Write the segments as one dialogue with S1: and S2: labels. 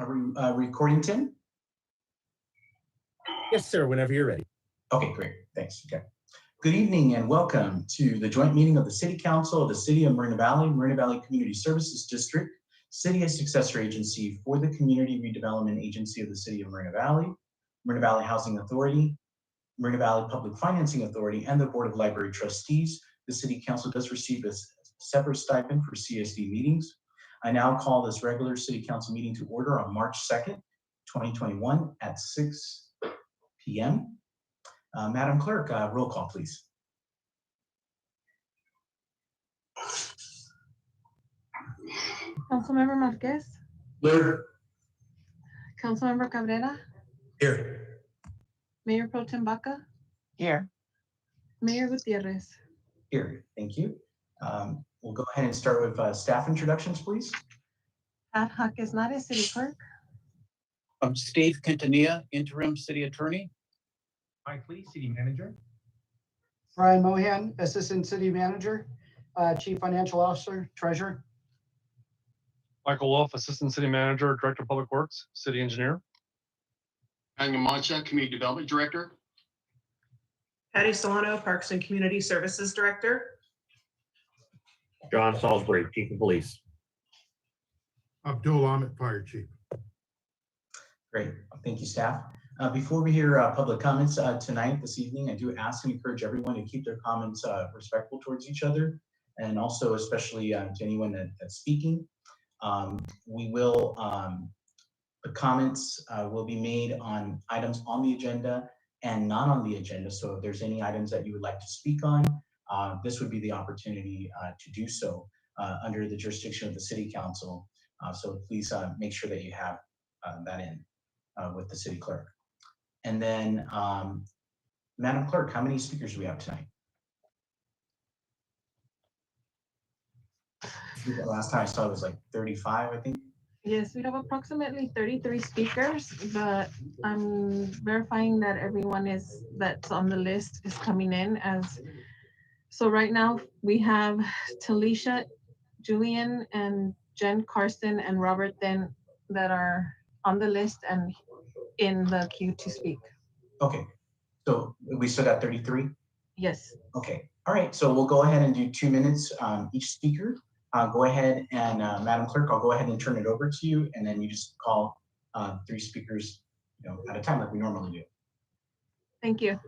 S1: Are we recording, Tim?
S2: Yes, sir, whenever you're ready.
S1: Okay, great, thanks, okay. Good evening and welcome to the joint meeting of the City Council of the City of Moreno Valley Community Services District, City as Successor Agency for the Community Redevelopment Agency of the City of Moreno Valley Housing Authority, Moreno Valley Public Financing Authority, and the Board of Library Trustees. The City Council does receive a separate stipend for CSD meetings. I now call this regular City Council meeting to order on March 2nd, 2021 at 6 p.m. Madam Clerk, roll call, please.
S3: Councilmember Marquez.
S1: Here.
S3: Councilmember Cabrera.
S1: Here.
S3: Mayor Pro Tem Baca.
S4: Here.
S3: Mayor Gutierrez.
S1: Here, thank you. We'll go ahead and start with staff introductions, please.
S3: Ad hoc is not a city clerk.
S5: Steve Quintanilla, interim city attorney.
S6: Mike Lee, city manager.
S7: Brian Mohan, assistant city manager, chief financial officer, treasurer.
S8: Michael Wolf, assistant city manager, director of public works, city engineer.
S9: Anya Mancha, community development director.
S10: Patty Solano, Parks and Community Services Director.
S2: John Salisbury, chief of police.
S11: Abdul Ahmed, fire chief.
S1: Great, thank you, staff. Before we hear public comments this evening, I do ask and encourage everyone to keep their comments respectful towards each other, and also especially to anyone that's speaking. The comments will be made on items on the agenda and not on the agenda. So if there's any items that you would like to speak on, this would be the opportunity to do so under the jurisdiction of the City Council. So please make sure that you have that in with the city clerk. And then, Madam Clerk, how many speakers do we have tonight? The last time I saw it was like 35, I think.
S3: Yes, we have approximately 33 speakers, but I'm verifying that everyone that's on the list is coming in so right now we have Talisha, Julienne, and Jen Carson and Robert then that are on the list and in the queue to speak.
S1: Okay, so we still got 33?
S3: Yes.
S1: Okay, all right, so we'll go ahead and do 2 minutes each speaker. Go ahead and Madam Clerk, I'll go ahead and turn it over to you, and then you just call 3 speakers at a time like we normally do.
S3: Thank you.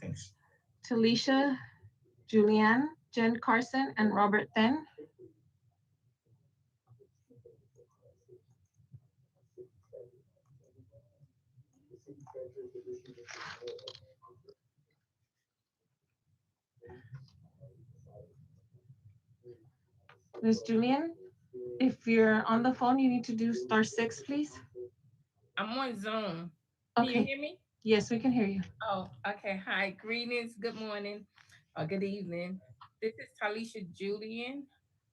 S1: Thanks.
S3: Talisha, Julienne, Jen Carson, and Robert Then. Ms. Julienne, if you're on the phone, you need to do *6, please.
S4: I'm on Zoom. Can you hear me?
S3: Yes, we can hear you.
S4: Oh, okay. Hi, greetings. Good morning or good evening. This is Talisha Julienne.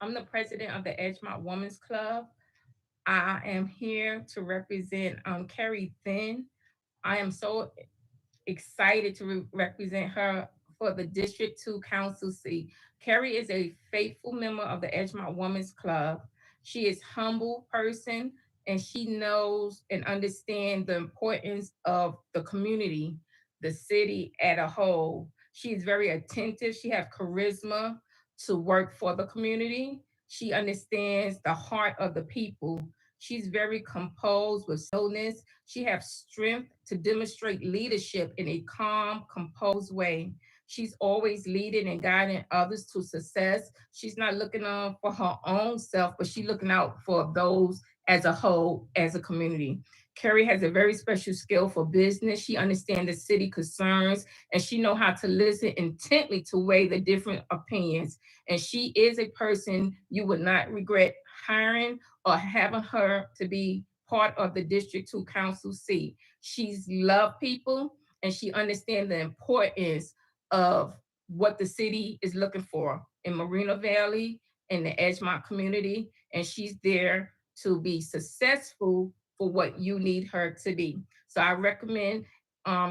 S4: I'm the president of the Edgemont Women's Club. I am here to represent Carrie Thin. I am so excited to represent her for the District 2 Council seat. Carrie is a faithful member of the Edgemont Women's Club. She is a humble person, and she knows and understands the importance of the community, the city as a whole. She is very attentive. She has charisma to work for the community. She understands the heart of the people. She's very composed with slowness. She has strength to demonstrate leadership in a calm, composed way. She's always leading and guiding others to success. She's not looking out for her own self, but she's looking out for those as a whole, as a community. Carrie has a very special skill for business. She understands the city concerns, and she knows how to listen intently to weigh the different opinions. And she is a person you would not regret hiring or having her to be part of the District 2 Council seat. She's loved people, and she understands the importance of what the city is looking for in Moreno Valley, in the Edgemont community, and she's there to be successful for what you need her to be. So I recommend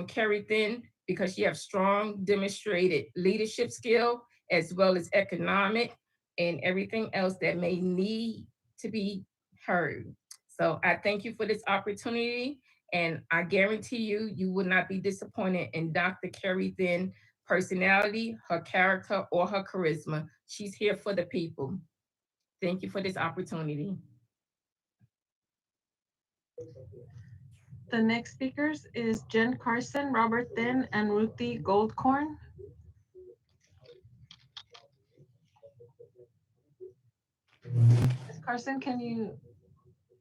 S4: Carrie Thin because she has strong demonstrated leadership skill as well as economic and everything else that may need to be heard. So I thank you for this opportunity, and I guarantee you, you will not be disappointed in Dr. Carrie Thin personality, her character, or her charisma. She's here for the people. Thank you for this opportunity.
S3: The next speakers is Jen Carson, Robert Thin, and Ruthee Goldkorn. Ms. Carson, can you?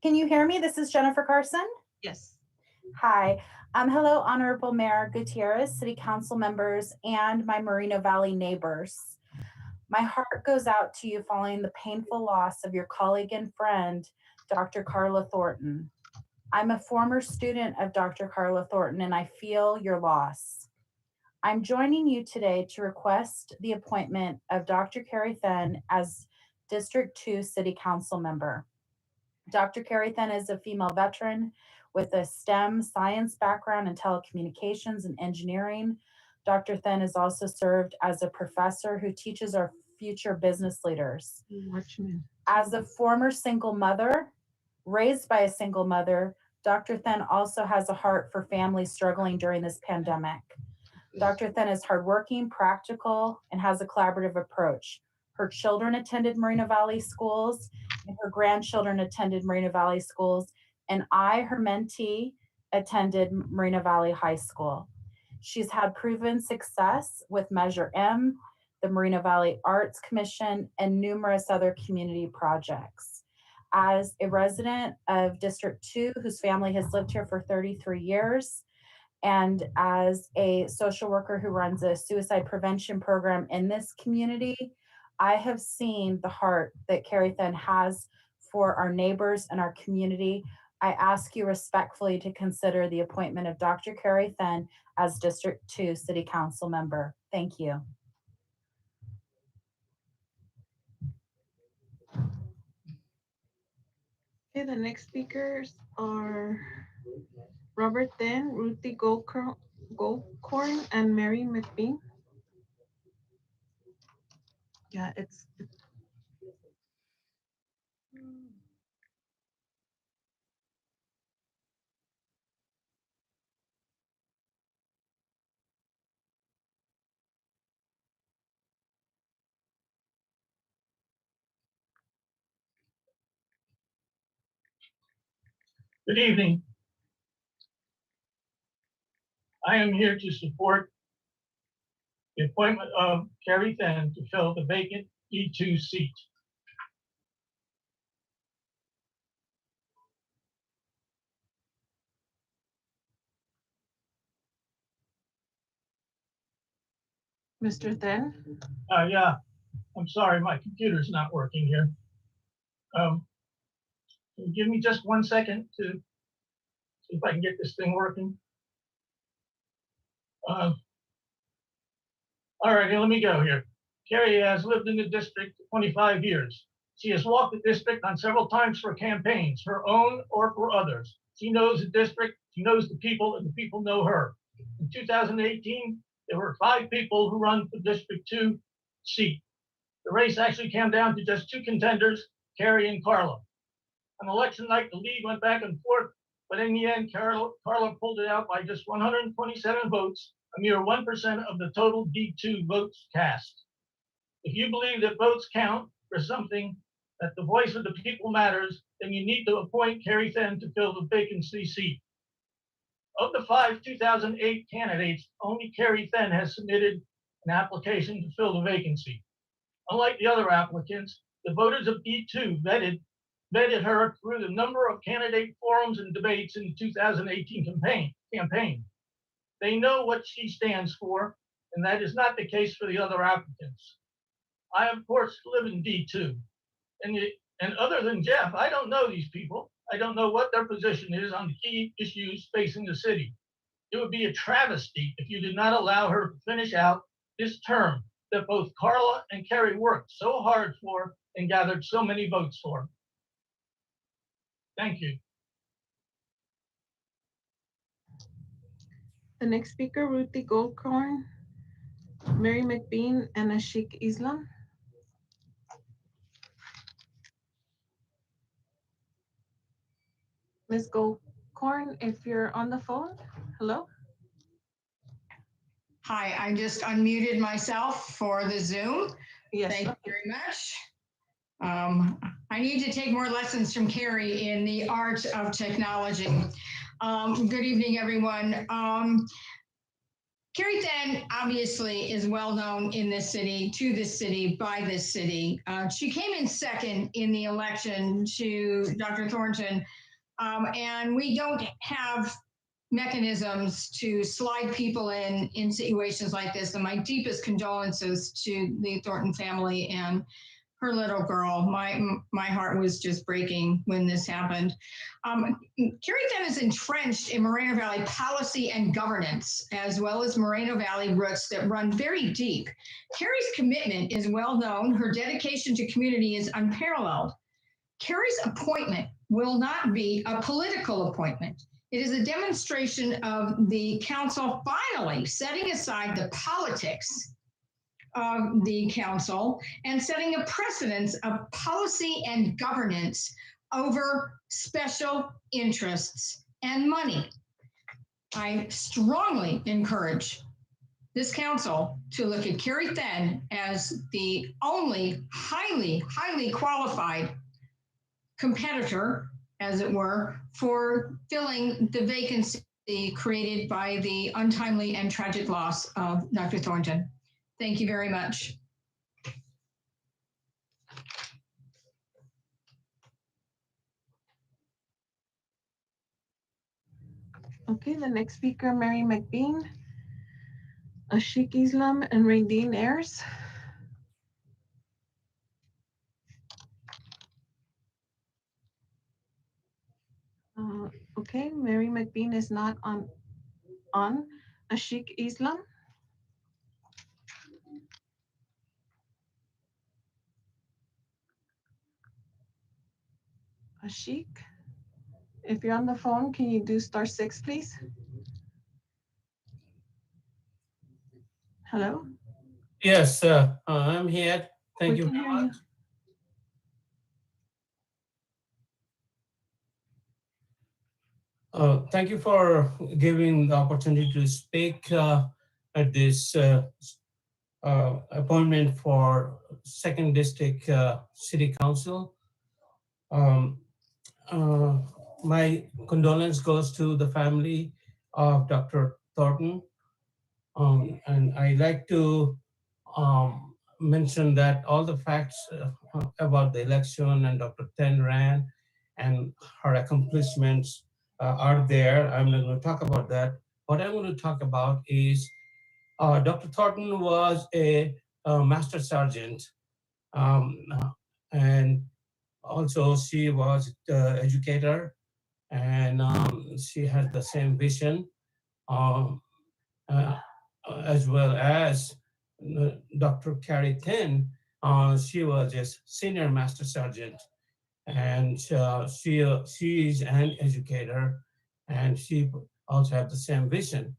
S12: Can you hear me? This is Jennifer Carson.
S3: Yes.
S12: Hi. Hello, Honorable Mayor Gutierrez, City Council members, and my Moreno Valley neighbors. My heart goes out to you following the painful loss of your colleague and friend, Dr. Carla Thornton. I'm a former student of Dr. Carla Thornton, and I feel your loss. I'm joining you today to request the appointment of Dr. Carrie Thin as District 2 City Council member. Dr. Carrie Thin is a female veteran with a STEM science background in telecommunications and engineering. Dr. Thin has also served as a professor who teaches our future business leaders.
S3: Watchman.
S12: As a former single mother, raised by a single mother, Dr. Thin also has a heart for families struggling during this pandemic. Dr. Thin is hardworking, practical, and has a collaborative approach. Her children attended Moreno Valley schools, and her grandchildren attended Moreno Valley schools, and I, her mentee, attended Moreno Valley High School. She's had proven success with Measure M, the Moreno Valley Arts Commission, and numerous other community projects. As a resident of District 2, whose family has lived here for 33 years, and as a social worker who runs a suicide prevention program in this community, I have seen the heart that Carrie Thin has for our neighbors and our community. I ask you respectfully to consider the appointment of Dr. Carrie Thin as District 2 City Council member. Thank you.
S3: Okay, the next speakers are Robert Thin, Ruthee Goldkorn, and Mary McBean. Yeah, it's.
S13: Good evening. I am here to support the appointment of Carrie Thin to fill the vacant E2 seat.
S3: Mr. Thin?
S13: Yeah, I'm sorry, my computer's not working here. Can you give me just 1 second to see if I can get this thing working? All right, let me go here. Carrie has lived in the district for 25 years. She has walked the district on several times for campaigns, her own or for others. She knows the district, she knows the people, and the people know her. In 2018, there were 5 people who run for District 2 seat. The race actually came down to just 2 contenders, Carrie and Carla. On election night, the lead went back and forth, but in the end, Carla pulled it out by just 127 votes, a mere 1% of the total D2 votes cast. If you believe that votes count for something, that the voice of the people matters, then you need to appoint Carrie Thin to fill the vacancy seat. Of the 5 2008 candidates, only Carrie Thin has submitted an application to fill the vacancy. Unlike the other applicants, the voters of D2 vetted her through the number of candidate forums and debates in the 2018 campaign. They know what she stands for, and that is not the case for the other applicants. I, of course, live in D2, and other than Jeff, I don't know these people. I don't know what their position is on the key issues facing the city. It would be a travesty if you did not allow her to finish out this term that both Carla and Carrie worked so hard for and gathered so many votes for. Thank you.
S3: The next speaker, Ruthee Goldkorn, Mary McBean, and Ashik Islam. Ms. Goldkorn, if you're on the phone, hello?
S14: Hi, I just unmuted myself for the Zoom.
S3: Yes.
S14: Thank you very much. I need to take more lessons from Carrie in the art of technology. Good evening, everyone. Carrie Then obviously is well known in this city, to this city, by this city. She came in second in the election to Dr. Thornton, and we don't have mechanisms to slide people in situations like this. And my deepest condolences to the Thornton family and her little girl. My heart was just breaking when this happened. Carrie Then is entrenched in Moreno Valley policy and governance, as well as Moreno Valley roots that run very deep. Carrie's commitment is well known. Her dedication to community is unparalleled. Carrie's appointment will not be a political appointment. It is a demonstration of the council finally setting aside the politics of the council and setting a precedence of policy and governance over special interests and money. I strongly encourage this council to look at Carrie Then as the only highly qualified competitor, as it were, for filling the vacancy created by the untimely and tragic loss of Dr. Thornton. Thank you very much.
S3: Okay, the next speaker, Mary McBean, Ashik Islam, and Radine Ayers. Okay, Mary McBean is not on. Ashik Islam. Ashik, if you're on the phone, can you do *6, please? Hello?
S15: Yes, I'm here. Thank you very much. Thank you for giving the opportunity to speak at this appointment for 2nd District City Council. My condolence goes to the family of Dr. Thornton. And I like to mention that all the facts about the election and Dr. Then ran and her accomplishments are there. I'm not going to talk about that. What I'm going to talk about is Dr. Thornton was a master sergeant, and also she was an educator, and she had the same vision, as well as Dr. Carrie Then. She was a senior master sergeant, and she is an educator, and she also had the same vision.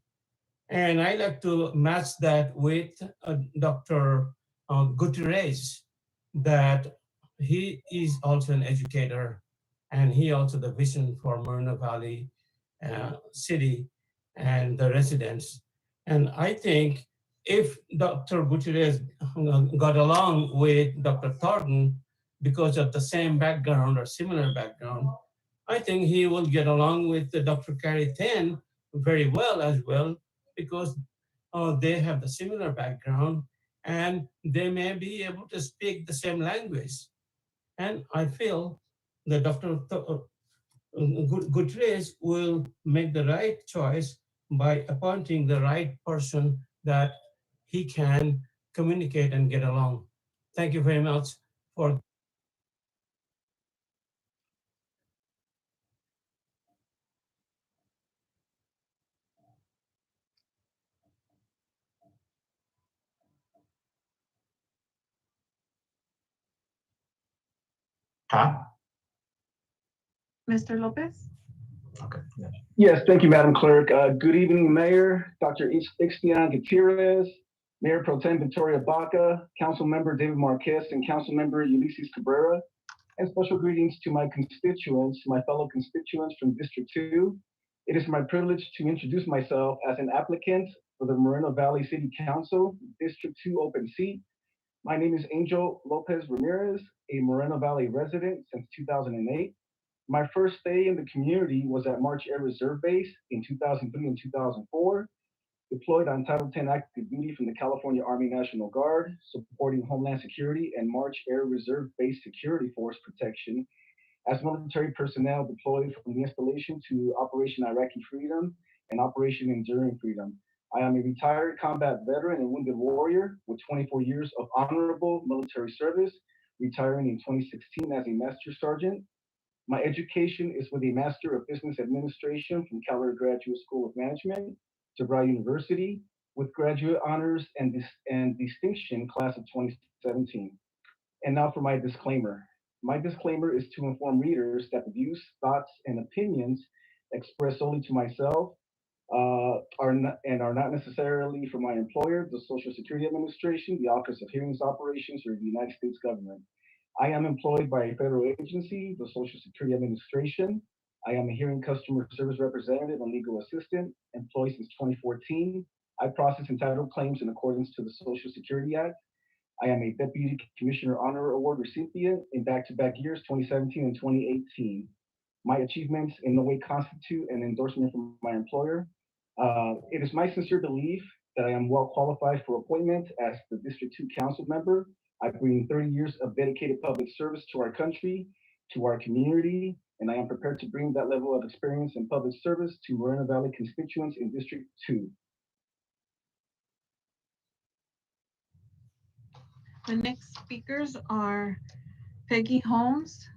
S15: And I like to match that with Dr. Gutierrez, that he is also an educator, and he also the vision for Moreno Valley City and the residents. And I think if Dr. Gutierrez got along with Dr. Thornton because of the same background or similar background, I think he will get along with Dr. Carrie Then very well as well, because they have the similar background and they may be able to speak the same language. And I feel that Dr. Gutierrez will make the right choice by appointing the right person that he can communicate and get along. Thank you very much for.
S3: Mr. Lopez?
S1: Okay. Yeah.
S16: Yes, thank you, Madam Clerk. Good evening, Mayor, Dr. Ixtian Gutierrez, Mayor Pro Tem Victoria Baca, Council Member David Marquez, and Council Member Ulysses Cabrera. And special greetings to my constituents, my fellow constituents from District 2. It is my privilege to introduce myself as an applicant for the Moreno Valley City Council, District 2 open seat. My name is Angel Lopez Ramirez, a Moreno Valley resident since 2008. My first stay in the community was at March Air Reserve Base in 2003 and 2004. Deployed on Title 10 active duty from the California Army National Guard, supporting Homeland Security and March Air Reserve Base Security Force protection as military personnel deployed from the installation to Operation Iraqi Freedom and Operation Enduring Freedom. I am a retired combat veteran and wounded warrior with 24 years of honorable military service, retiring in 2016 as a Master Sergeant. My education is with a Master of Business Administration from Keller Graduate School of Management, DeVry University, with graduate honors and distinction class of 2017. And now for my disclaimer. My disclaimer is to inform readers that the views, thoughts, and opinions expressed solely to myself are not necessarily from my employer, the Social Security Administration, the Office of Hearings Operations, or the United States government. I am employed by a federal agency, the Social Security Administration. I am a hearing customer service representative and legal assistant, employed since 2014. I process entitled claims in accordance to the Social Security Act. I am a Deputy Commissioner Honor Award recipient in back-to-back years, 2017 and 2018. My achievements in no way constitute an endorsement from my employer. It is my sincere belief that I am well qualified for appointment as the District 2 Council member. I bring 30 years of dedicated public service to our country, to our community, and I am prepared to bring that level of experience in public service to Moreno Valley constituents in District 2.
S3: The next speakers are Peggy Holmes,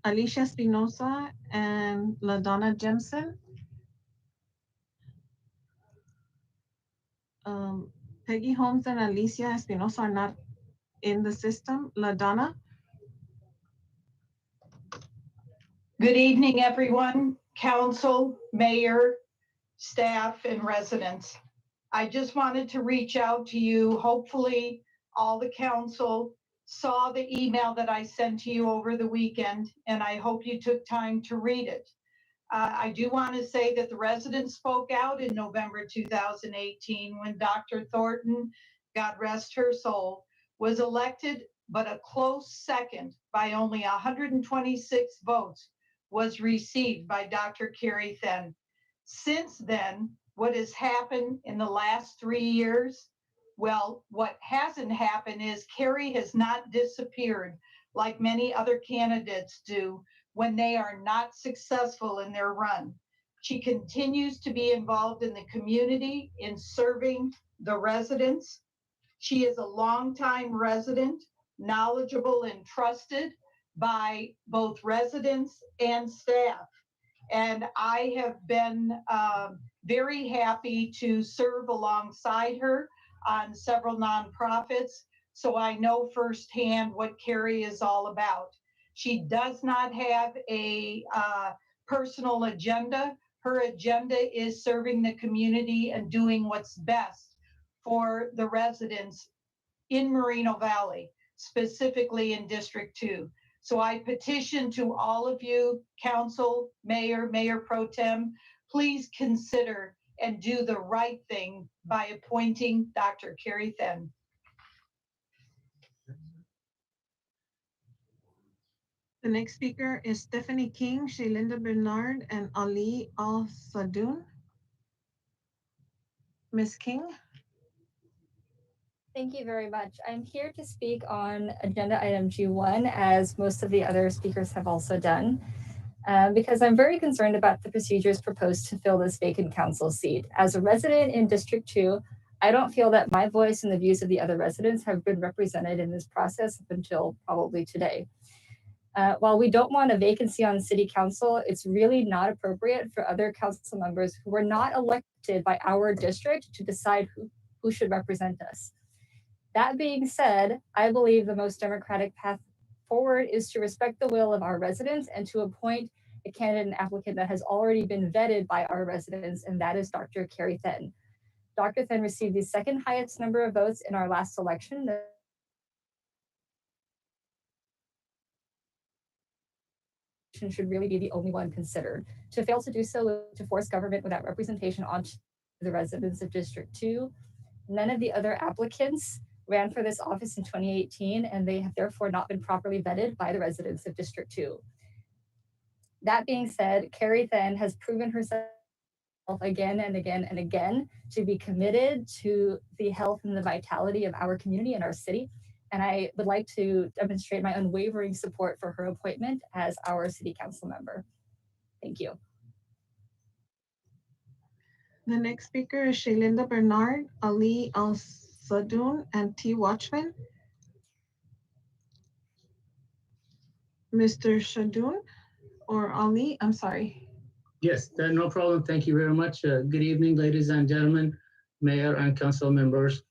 S3: Alicia Espinosa, and LaDonna Jempson. Peggy Holmes and Alicia Espinosa are not in the system. LaDonna?
S17: Good evening, everyone, council, mayor, staff, and residents. I just wanted to reach out to you. Hopefully, all the council saw the email that I sent to you over the weekend, and I hope you took time to read it. I do want to say that the residents spoke out in November 2018 when Dr. Thornton, God rest her soul, was elected, but a close second by only 126 votes was received by Dr. Carrie Then. Since then, what has happened in the last 3 years? Well, what hasn't happened is Carrie has not disappeared like many other candidates do when they are not successful in their run. She continues to be involved in the community in serving the residents. She is a longtime resident, knowledgeable and trusted by both residents and staff. And I have been very happy to serve alongside her on several nonprofits, so I know firsthand what Carrie is all about. She does not have a personal agenda. Her agenda is serving the community and doing what's best for the residents in Moreno Valley, specifically in District 2. So I petition to all of you, council, mayor, mayor pro tem, please consider and do the right thing by appointing Dr. Carrie Then.
S3: The next speaker is Stephanie King, Shailinda Bernard, and Ali Al-Sadoun. Ms. King?
S18: Thank you very much. I'm here to speak on agenda item G1, as most of the other speakers have also done, because I'm very concerned about the procedures proposed to fill this vacant council seat. As a resident in District 2, I don't feel that my voice and the views of the other residents have been represented in this process up until probably today. While we don't want a vacancy on city council, it's really not appropriate for other council members who were not elected by our district to decide who should represent us. That being said, I believe the most democratic path forward is to respect the will of our residents and to appoint a candidate and applicant that has already been vetted by our residents, and that is Dr. Carrie Then. Dr. Then received the second highest number of votes in our last election. election should really be the only one considered. To fail to do so would to force government without representation onto the residents of District 2. None of the other applicants ran for this office in 2018, and they have therefore not been properly vetted by the residents of District 2. That being said, Carrie Then has proven herself again and again and again to be committed to the health and the vitality of our community and our city. And I would like to demonstrate my unwavering support for her appointment as our city council member. Thank you.
S3: The next speaker is Shailinda Bernard, Ali Al-Sadoun, and T. Watchman. Mr. Shadoun or Ali, I'm sorry.
S19: Yes, no problem. Thank you very much. Good evening, ladies and gentlemen, mayor and council members.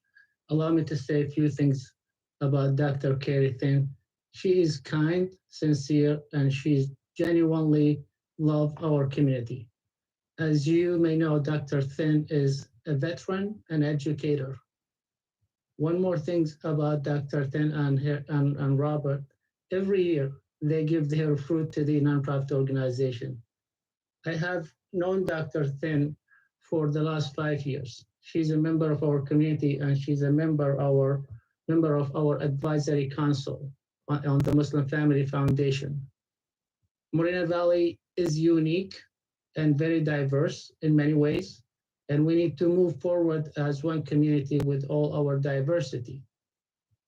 S19: Allow me to say a few things about Dr. Carrie Then. She is kind, sincere, and she's genuinely love our community. As you may know, Dr. Then is a veteran and educator. One more thing about Dr. Then and Robert. Every year, they give their fruit to the nonprofit organization. I have known Dr. Then for the last 5 years. She's a member of our community, and she's a member of our advisory council on the Muslim Family Foundation. Moreno Valley is unique and very diverse in many ways, and we need to move forward as one community with all our diversity.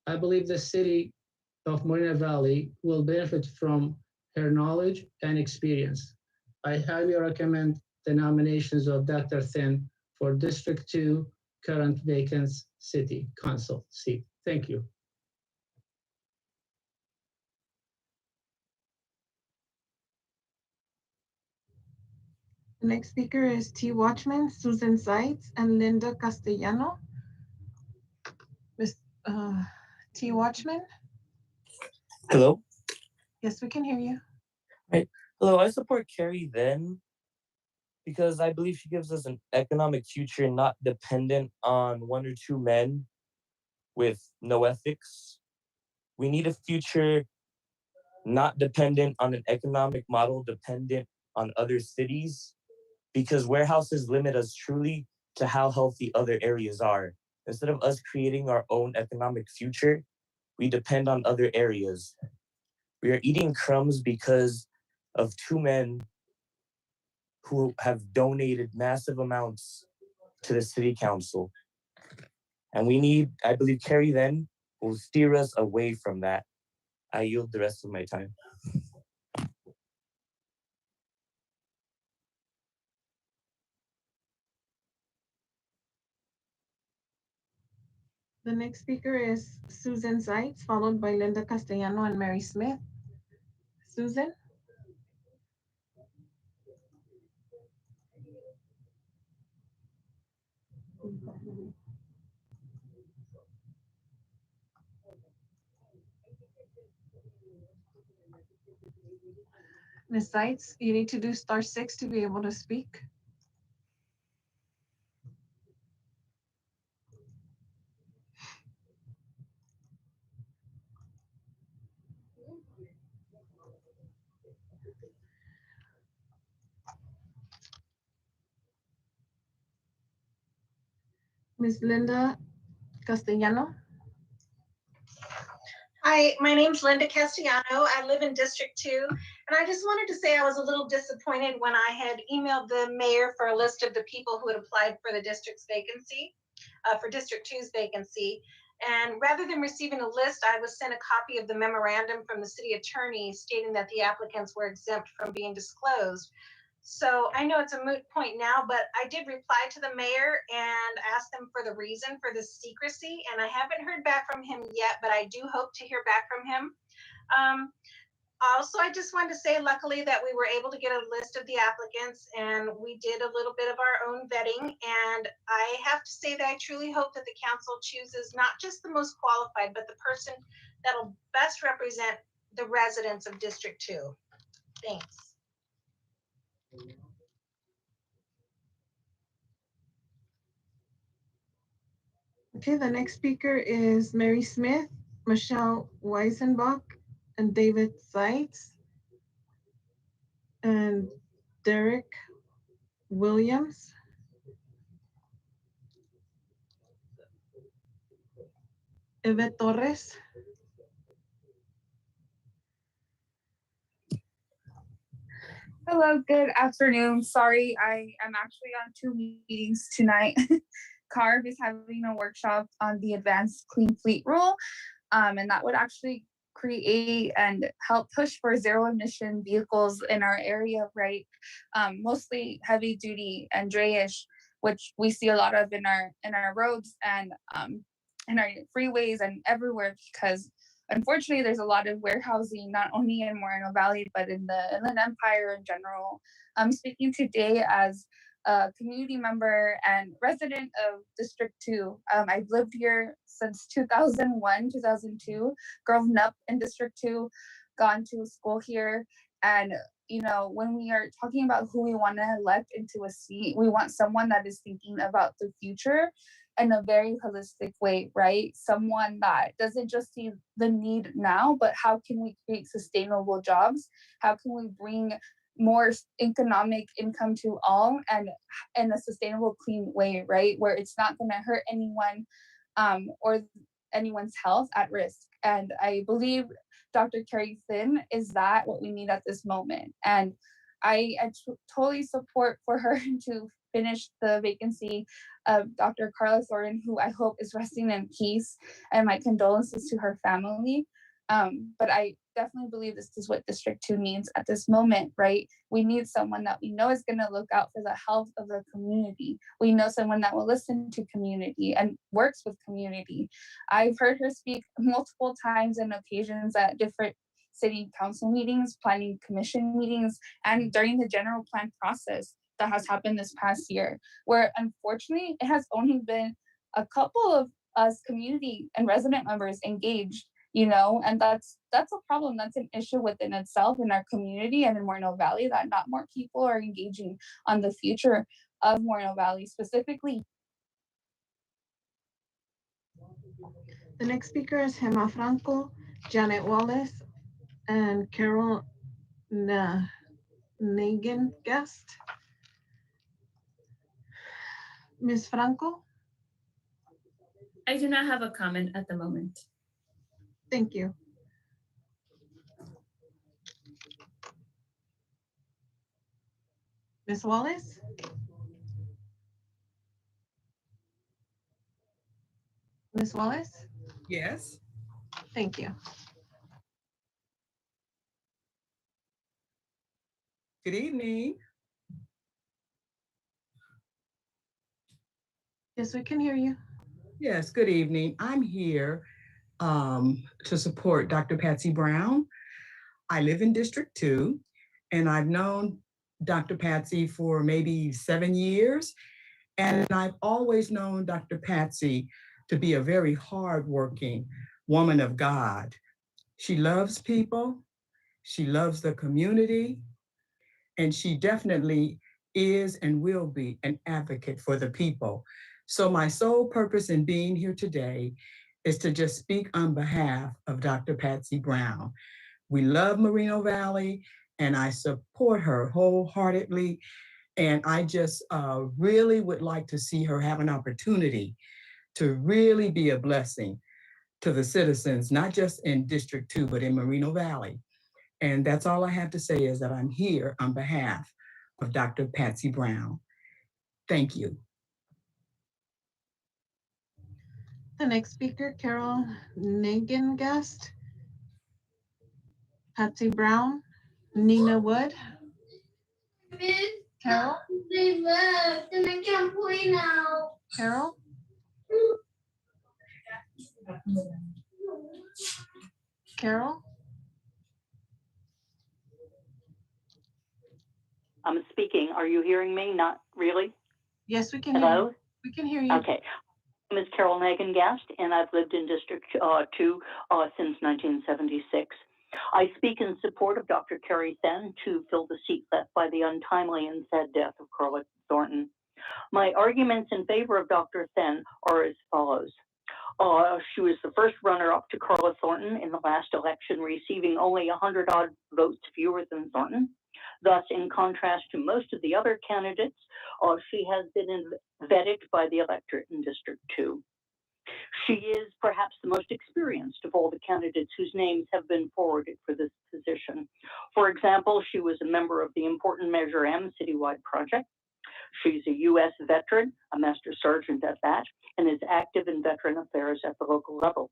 S19: I believe the city of Moreno Valley will benefit from her knowledge and experience. I highly recommend the nominations of Dr. Then for District 2 current vacant city council seat. Thank you.
S3: The next speaker is T. Watchman, Susan Seitz, and Linda Castellano. Ms. T. Watchman?
S20: Hello.
S3: Yes, we can hear you.
S20: Right. Hello, I support Carrie Then because I believe she gives us an economic future not dependent on one or two men with no ethics. We need a future not dependent on an economic model dependent on other cities, because warehouses limit us truly to how healthy other areas are. Instead of us creating our own economic future, we depend on other areas. We are eating crumbs because of two men who have donated massive amounts to the city council. And we need, I believe Carrie Then will steer us away from that. I yield the rest of my time.
S3: The next speaker is Susan Seitz, followed by Linda Castellano and Mary Smith. Susan? Ms. Seitz, you need to do *6 to be able to speak. Ms. Linda Castellano.
S21: Hi, my name's Linda Castellano. I live in District 2, and I just wanted to say I was a little disappointed when I had emailed the mayor for a list of the people who had applied for the district's vacancy, for District 2's vacancy. And rather than receiving a list, I was sent a copy of the memorandum from the city attorney stating that the applicants were exempt from being disclosed. So I know it's a moot point now, but I did reply to the mayor and asked them for the reason for the secrecy, and I haven't heard back from him yet, but I do hope to hear back from him. Also, I just wanted to say, luckily, that we were able to get a list of the applicants, and we did a little bit of our own vetting. And I have to say that I truly hope that the council chooses not just the most qualified, but the person that'll best represent the residents of District 2. Thanks.
S3: Okay, the next speaker is Mary Smith, Michelle Weisenbach, and David Seitz. And Derek Williams. Eve Torres.
S5: Hello, good afternoon. Sorry, I am actually on 2 meetings tonight. CARB is having a workshop on the advanced clean fleet rule, and that would actually create and help push for zero emission vehicles in our area, right? Mostly heavy duty and drayish, which we see a lot of in our roads and in our freeways and everywhere, because unfortunately, there's a lot of warehousing, not only in Moreno Valley, but in the Inland Empire in general. I'm speaking today as a community member and resident of District 2. I've lived here since 2001, 2002, grown up in District 2, gone to school here. And, you know, when we are talking about who we want to elect into a seat, we want someone that is thinking about the future in a very holistic way, right? Someone that doesn't just see the need now, but how can we create sustainable jobs? How can we bring more economic income to all and in a sustainable, clean way, right? Where it's not going to hurt anyone or anyone's health at risk. And I believe Dr. Carrie Thin is that what we need at this moment. And I totally support for her to finish the vacancy of Dr. Carla Thornton, who I hope is resting in peace, and my condolences to her family. But I definitely believe this is what District 2 needs at this moment, right? We need someone that we know is going to look out for the health of the community. We know someone that will listen to community and works with community. I've heard her speak multiple times and occasions at different city council meetings, planning commission meetings, and during the general plan process that has happened this past year, where unfortunately it has only been a couple of us community and resident members engaged, you know, and that's a problem. That's an issue within itself in our community and in Moreno Valley, that not more people are engaging on the future of Moreno Valley specifically.
S3: The next speaker is Gemma Franco, Janet Wallace, and Carole Nagengast. Ms. Franco?
S22: I do not have a comment at the moment.
S3: Thank you. Ms. Wallace? Ms. Wallace?
S23: Yes.
S3: Thank you.
S23: Good evening.
S3: Yes, we can hear you.
S23: Yes, good evening. I'm here to support Dr. Patsy Brown. I live in District 2, and I've known Dr. Patsy for maybe 7 years, and I've always known Dr. Patsy to be a very hardworking woman of God. She loves people, she loves the community, and she definitely is and will be an advocate for the people. So my sole purpose in being here today is to just speak on behalf of Dr. Patsy Brown. We love Moreno Valley, and I support her wholeheartedly. And I just really would like to see her have an opportunity to really be a blessing to the citizens, not just in District 2, but in Moreno Valley. And that's all I have to say, is that I'm here on behalf of Dr. Patsy Brown. Thank you.
S3: The next speaker, Carole Nagengast, Patsy Brown, Nina Wood. Carole?
S24: They left and I can't play now.
S3: Carole? Carole?
S25: I'm speaking. Are you hearing me? Not really?
S3: Yes, we can hear
S25: Hello?
S3: you. We can hear you.
S25: Okay. My name is Carole Nagengast, and I've lived in District 2 since 1976. I speak in support of Dr. Carrie Thin to fill the seat left by the untimely and sad death of Carla Thornton. My arguments in favor of Dr. Thin are as follows. She was the first runner-up to Carla Thornton in the last election, receiving only 100-odd votes fewer than Thornton. Thus, in contrast to most of the other candidates, she has been vetted by the electorate in District 2. She is perhaps the most experienced of all the candidates whose names have been forwarded for this position. For example, she was a member of the important Measure M citywide project. She's a U.S. veteran, a Master Sergeant at that, and is active in veteran affairs at the local level.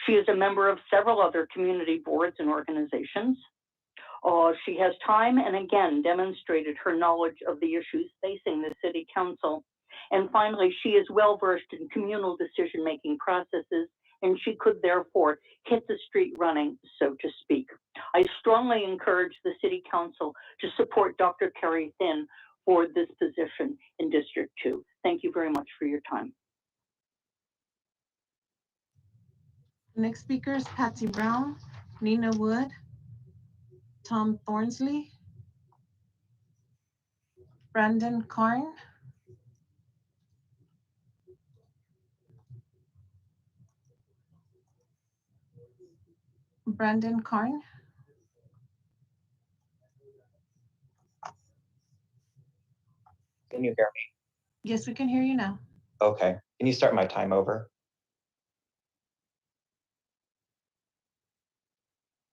S25: She is a member of several other community boards and organizations. She has time and again demonstrated her knowledge of the issues facing the City Council. And finally, she is well versed in communal decision-making processes, and she could therefore hit the street running, so to speak. I strongly encourage the City Council to support Dr. Carrie Thin for this position in District 2. Thank you very much for your time.
S3: Next speaker is Patsy Brown, Nina Wood, Tom Thornsley, Brandon Carn, Brandon Carn.
S6: Can you hear me?
S3: Yes, we can hear you now.
S6: Okay. Can you start my time over?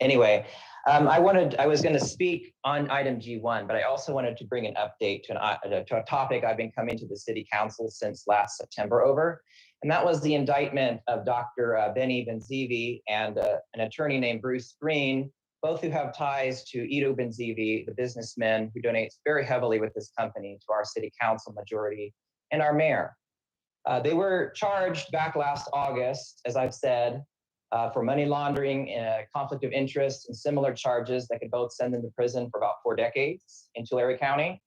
S6: Anyway, I was going to speak on item G1, but I also wanted to bring an update to a topic I've been coming to the City Council since last September over, and that was the indictment of Dr. Benny Benzivi and an attorney named Bruce Green, both who have ties to Ido Benzivi, the businessman who donates very heavily with this company to our City Council majority and our mayor. They were charged back last August, as I've said, for money laundering, conflict of interest, and similar charges that could both send them to prison for about 4 decades in Tulare County.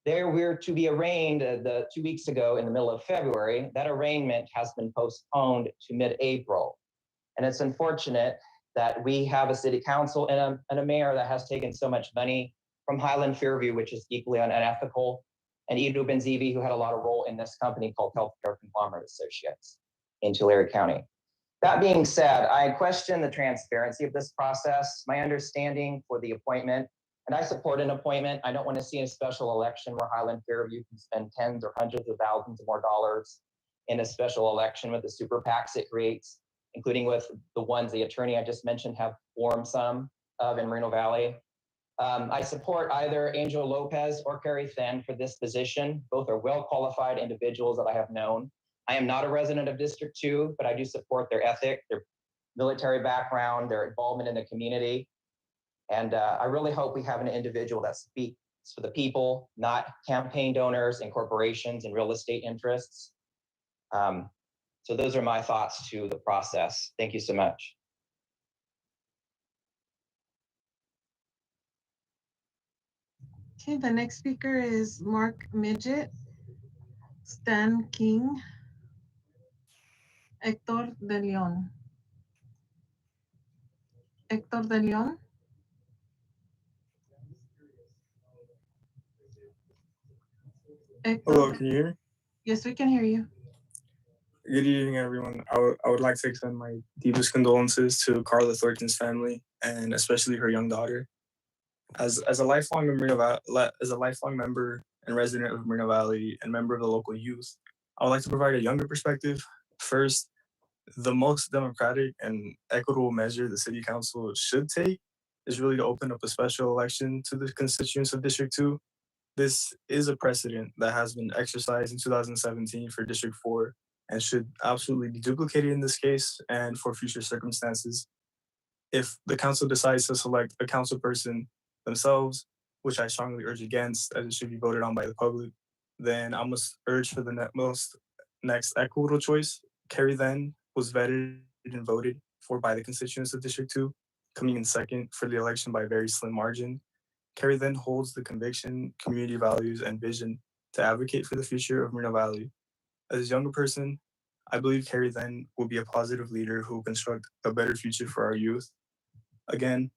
S6: They were to be arraigned 2 weeks ago in the middle of February. That arraignment has been postponed to mid-April. And it's unfortunate that we have a city council and a mayor that has taken so much money from Highland Fairview, which is equally unethical, and Ido Benzivi, who had a lot of role in this company called Healthcare Conglomerate Associates in Tulare County. That being said, I question the transparency of this process. My understanding for the appointment, and I support an appointment. I don't want to see a special election where Highland Fairview can spend tens or hundreds of thousands of more dollars in a special election with the super PACs it creates, including with the ones the attorney I just mentioned have formed some of in Moreno Valley. I support either Angel Lopez or Carrie Thin for this position. Both are well-qualified individuals that I have known. I am not a resident of District 2, but I do support their ethic, their military background, their involvement in the community. And I really hope we have an individual that speaks for the people, not campaign donors and corporations and real estate interests. So those are my thoughts to the process. Thank you so much.
S3: Okay, the next speaker is Mark Midget, Stan King, Hector de Leon. Hector de Leon. Hector.
S7: Hello, can you hear me?
S3: Yes, we can hear you.
S7: Good evening, everyone. I would like to extend my deepest condolences to Carla Thornton's family and especially her young daughter. As a lifelong member and resident of Moreno Valley and member of the local youth, I would like to provide a younger perspective. First, the most democratic and equitable measure the City Council should take is really to open up a special election to the constituents of District 2. This is a precedent that has been exercised in 2017 for District 4 and should absolutely be duplicated in this case and for future circumstances. If the council decides to select a council person themselves, which I strongly urge against as it should be voted on by the public, then I must urge for the next equitable choice. Carrie then was vetted and voted for by the constituents of District 2, coming in second for the election by a very slim margin. Carrie then holds the conviction, community values, and vision to advocate for the future of Moreno Valley. As a younger person, I believe Carrie then will be a positive leader who will construct a better future for our youth. Again,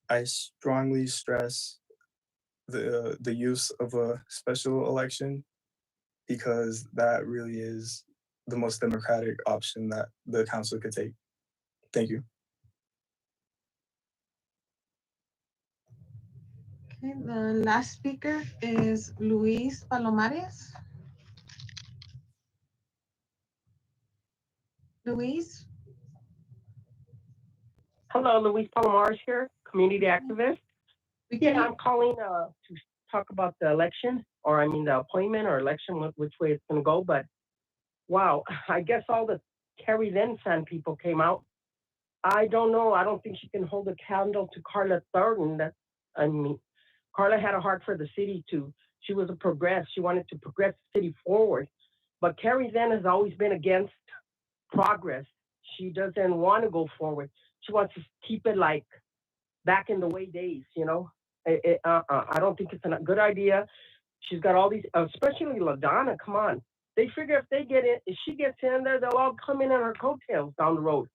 S7: I strongly stress the use of a special election because that really is the most democratic option that the council could take. Thank you.
S3: Okay, the last speaker is Luis Palomares. Luis?
S2: Hello, Luis Palomares here, community activist. Yeah, I'm calling to talk about the election, or I mean the appointment or election, which way it's gonna go. But wow, I guess all the Carrie Then fan people came out. I don't know. I don't think she can hold a candle to Carla Thornton. I mean, Carla had a heart for the city too. She was a progress. She wanted to progress the city forward. But Carrie Then has always been against progress. She doesn't want to go forward. She wants to keep it like back in the way days, you know? I don't think it's a good idea. She's got all these, especially LaDonna, come on. They figure if they get in, if she gets in there, they'll all come in on her coattails down the road.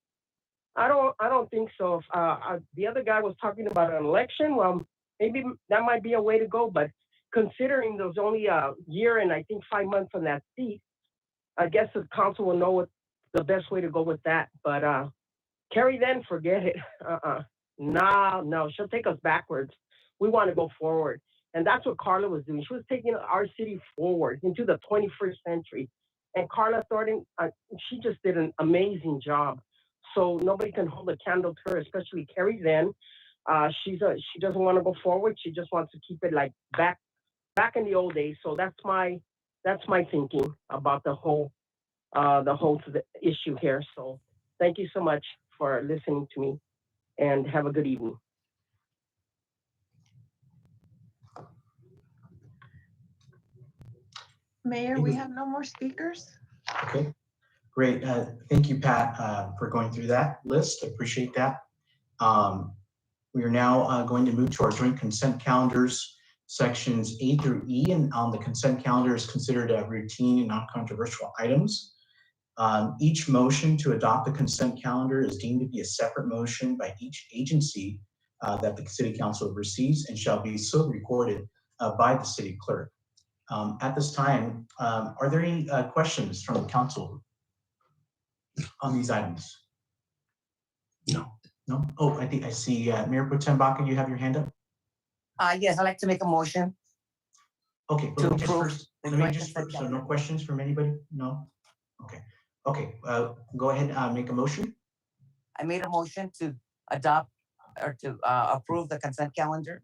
S2: I don't think so. If the other guy was talking about an election, well, maybe that might be a way to go. But considering there's only a year and I think 5 months on that seat, I guess the council will know what the best way to go with that. But Carrie Then, forget it. No, she'll take us backwards. We want to go forward. And that's what Carla was doing. She was taking our city forward into the 21st century. And Carla Thornton, she just did an amazing job. So nobody can hold a candle to her, especially Carrie Then. She doesn't want to go forward. She just wants to keep it like back in the old days. So that's my thinking about the whole issue here. So thank you so much for listening to me, and have a good evening.
S3: Mayor, we have no more speakers.
S1: Okay, great. Thank you, Pat, for going through that list. I appreciate that. We are now going to move to our joint consent calendars, sections A through E, and on the consent calendar is considered routine and non-controversial items. Each motion to adopt the consent calendar is deemed to be a separate motion by each agency that the City Council receives and shall be so recorded by the City Clerk. At this time, are there any questions from the council on these items? No. No? Oh, I think I see Mayor Pro Tem Baca, you have your hand up?
S8: Yes, I'd like to make a motion.
S1: Okay, let me just so no questions from anybody? No? Okay. Okay, go ahead, make a motion.
S8: I made a motion to adopt or to approve the consent calendar.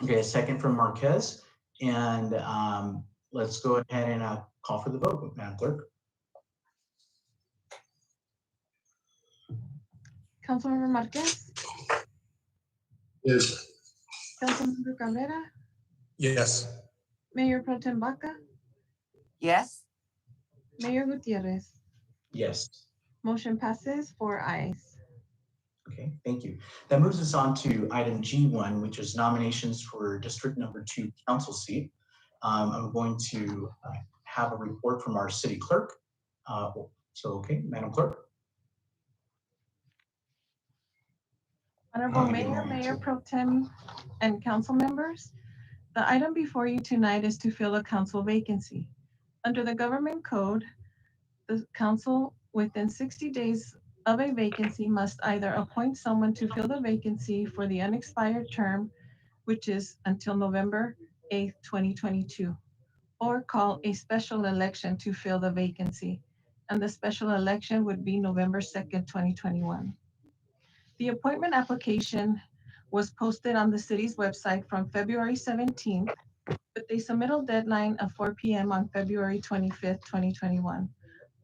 S1: Okay, a second from Marquez. And let's go ahead and call for the vote, Madam Clerk.
S3: Councilmember Marquez?
S9: Yes.
S3: Councilmember Cabrera?
S9: Yes.
S3: Mayor Pro Tem Baca?
S8: Yes.
S3: Mayor Gutierrez?
S1: Yes.
S3: Motion passes 4 ayes.
S1: Okay, thank you. That moves us on to item G1, which is nominations for District Number 2 council seat. I'm going to have a report from our city clerk. Okay, Madam Clerk.
S3: Honorable Mayor, Mayor Pro Tem, and council members, the item before you tonight is to fill a council vacancy. Under the government code, the council within 60 days of a vacancy must either appoint someone to fill the vacancy for the unexpired term, which is until November 8th, 2022, or call a special election to fill the vacancy. And the special election would be November 2nd, 2021. The appointment application was posted on the city's website from February 17th, with a submittal deadline of 4 p.m. on February 25th, 2021.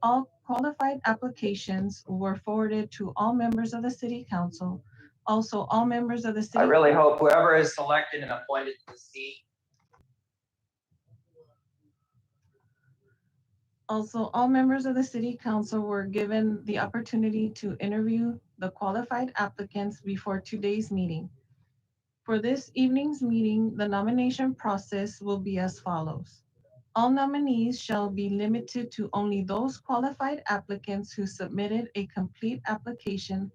S3: All qualified applications were forwarded to all members of the City Council. Also, all members of the city.
S6: I really hope whoever is selected and appointed to the seat.
S3: Also, all members of the City Council were given the opportunity to interview the qualified applicants before today's meeting. For this evening's meeting, the nomination process will be as follows. All nominees shall be limited to only those qualified applicants who submitted a complete application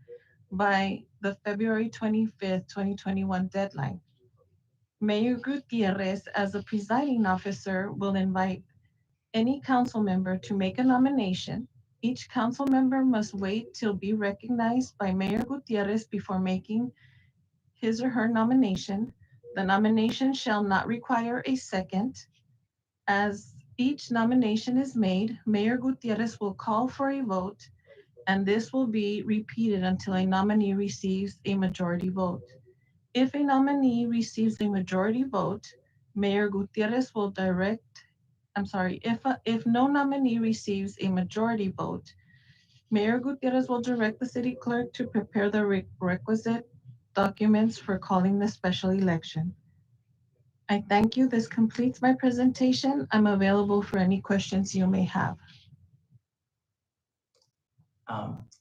S3: by the February 25th, 2021 deadline. Mayor Gutierrez, as the presiding officer, will invite any council member to make a nomination. Each council member must wait till be recognized by Mayor Gutierrez before making his or her nomination. The nomination shall not require a second. As each nomination is made, Mayor Gutierrez will call for a vote, and this will be repeated until a nominee receives a majority vote. If a nominee receives a majority vote, Mayor Gutierrez will if no nominee receives a majority vote, Mayor Gutierrez will direct the city clerk to prepare the requisite documents for calling the special election. I thank you. This completes my presentation. I'm available for any questions you may have.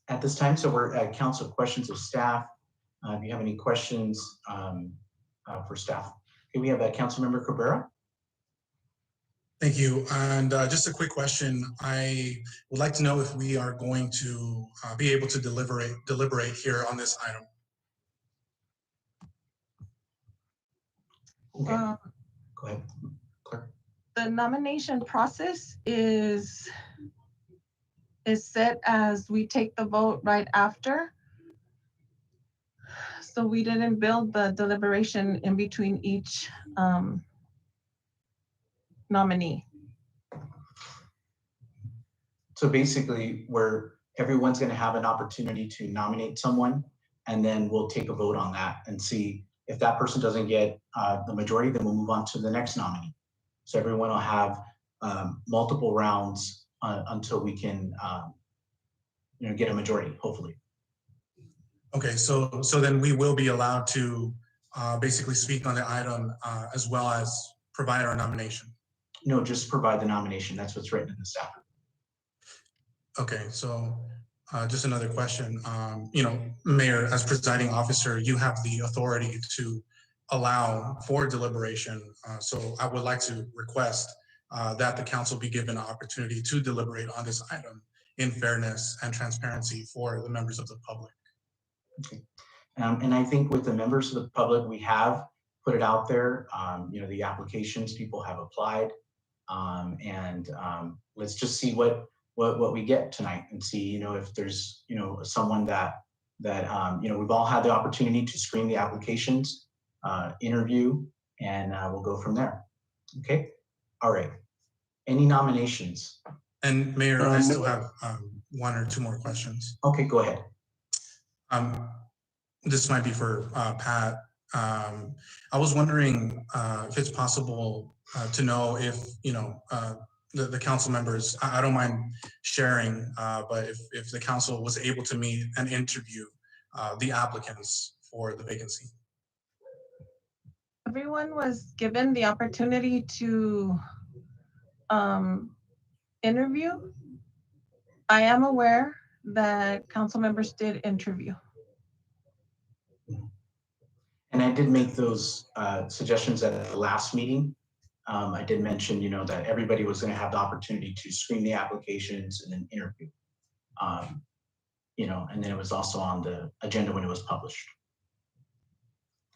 S1: At this time, so we're at council questions of staff. If you have any questions for staff. Okay, we have Councilmember Cabrera.
S4: Thank you. And just a quick question. I would like to know if we are going to be able to deliberate here on this item.
S1: Okay. Go ahead, Clerk.
S3: The nomination process is set as we take the vote right after. So we didn't build the deliberation in between each nominee.
S1: So basically, where everyone's going to have an opportunity to nominate someone, and then we'll take a vote on that and see if that person doesn't get the majority, then we'll move on to the next nominee. So everyone will have multiple rounds until we can, get a majority, hopefully.
S4: Okay, so then we will be allowed to basically speak on the item as well as provide our nomination.
S1: No, just provide the nomination. That's what's written in the staff.
S4: Okay, so just another question. Mayor, as presiding officer, you have the authority to allow for deliberation. So I would like to request that the council be given an opportunity to deliberate on this item in fairness and transparency for the members of the public.
S1: Okay. And I think with the members of the public, we have put it out there. The applications, people have applied, and let's just see what we get tonight and see, if there's, someone that we've all had the opportunity to screen the applications, interview, and we'll go from there. Okay. All right. Any nominations?
S4: And Mayor, I still have one or two more questions.
S1: Okay, go ahead.
S4: This might be for Pat. I was wondering if it's possible to know if, the council members, I don't mind sharing, but if the council was able to meet and interview the applicants for the vacancy.
S3: Everyone was given the opportunity to interview. I am aware that council members did interview.
S1: And I did make those suggestions at the last meeting. I did mention, that everybody was going to have the opportunity to screen the applications and then interview. And then it was also on the agenda when it was published.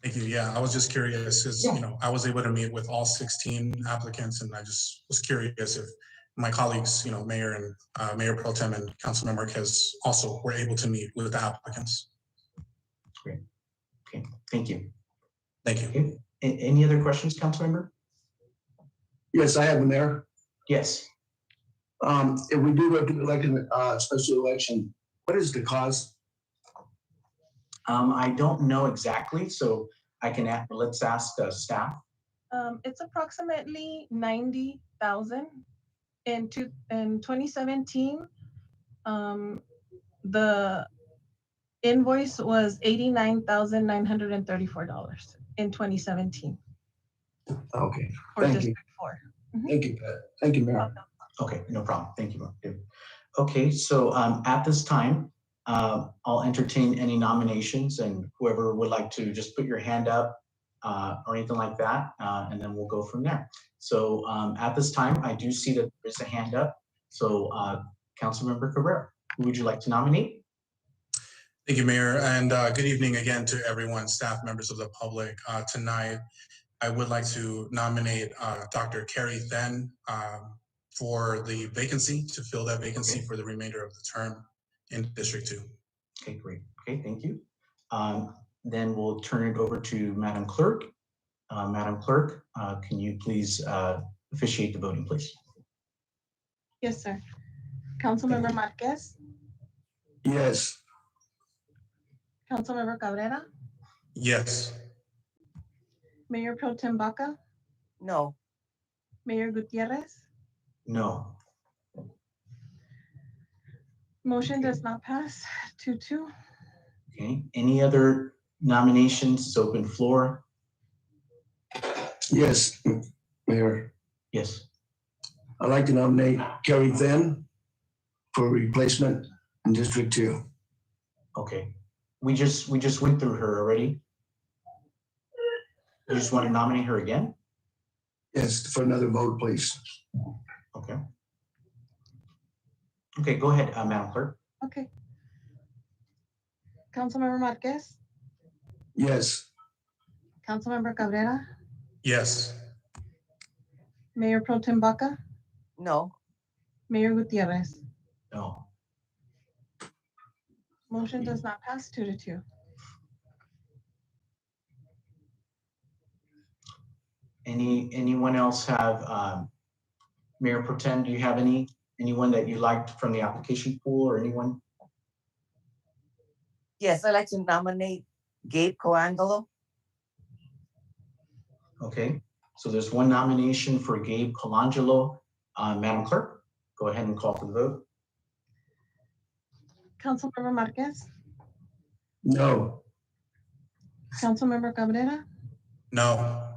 S4: Thank you. Yeah, I was just curious because, I was able to meet with all 16 applicants, and I just was curious if my colleagues, Mayor and Mayor Pro Tem and Councilmember Marquez also were able to meet with the applicants.
S1: Great. Okay, thank you.
S4: Thank you.
S1: Okay. Any other questions, Councilmember?
S9: Yes, I have the mayor.
S1: Yes.
S9: If we do go to election, special election, what is the cost?
S1: I don't know exactly, so I can let's ask staff.
S3: It's approximately 90,000. In 2017, the invoice was $89,934 in 2017.
S9: Okay,
S3: For
S9: thank you.
S3: District 4.
S9: Thank you, Pat. Thank you, Mayor.
S1: Okay, no problem. Thank you. Okay, so at this time, I'll entertain any nominations, and whoever would like to just put your hand up or anything like that, and then we'll go from there. So at this time, I do see that there's a hand up. So Councilmember Cabrera, who would you like to nominate?
S4: Thank you, Mayor, and good evening again to everyone, staff, members of the public. Tonight, I would like to nominate Dr. Carrie Then for the vacancy, to fill that vacancy for the remainder of the term in District 2.
S1: Okay, great. Okay, thank you. then we'll turn it over to Madam Clerk. Madam Clerk, can you please officiate the voting, please?
S3: Yes, sir. Councilmember Marquez,
S9: Yes.
S3: Councilmember Cabrera,
S4: Yes.
S3: Mayor Pro Tem Baca,
S8: No.
S3: Mayor Gutierrez.
S1: No.
S3: Motion does not pass 2-2.
S1: Okay, any other nominations? It's open floor.
S9: Yes, Mayor.
S1: Yes.
S9: I'd like to nominate Carrie Thin for replacement in District 2.
S1: Okay, we just went through her already. You just want to nominate her again?
S9: Yes, for another vote, please.
S1: Okay. Okay, go ahead, Madam Clerk.
S3: Okay. Councilmember Marquez,
S9: Yes.
S3: Councilmember Cabrera,
S4: Yes.
S3: Mayor Pro Tem Baca,
S8: No.
S3: Mayor Gutierrez.
S1: No.
S3: Motion does not pass 2-2.
S1: Anyone else have, Mayor Pro Tem, do you have anyone that you liked from the application pool or anyone?
S8: Yes, I'd like to nominate Gabe Coangelo.
S1: Okay, so there's one nomination for Gabe Colangelo. Madam Clerk, go ahead and call for the vote.
S3: Councilmember Marquez,
S9: No.
S3: Councilmember Cabrera,
S4: No.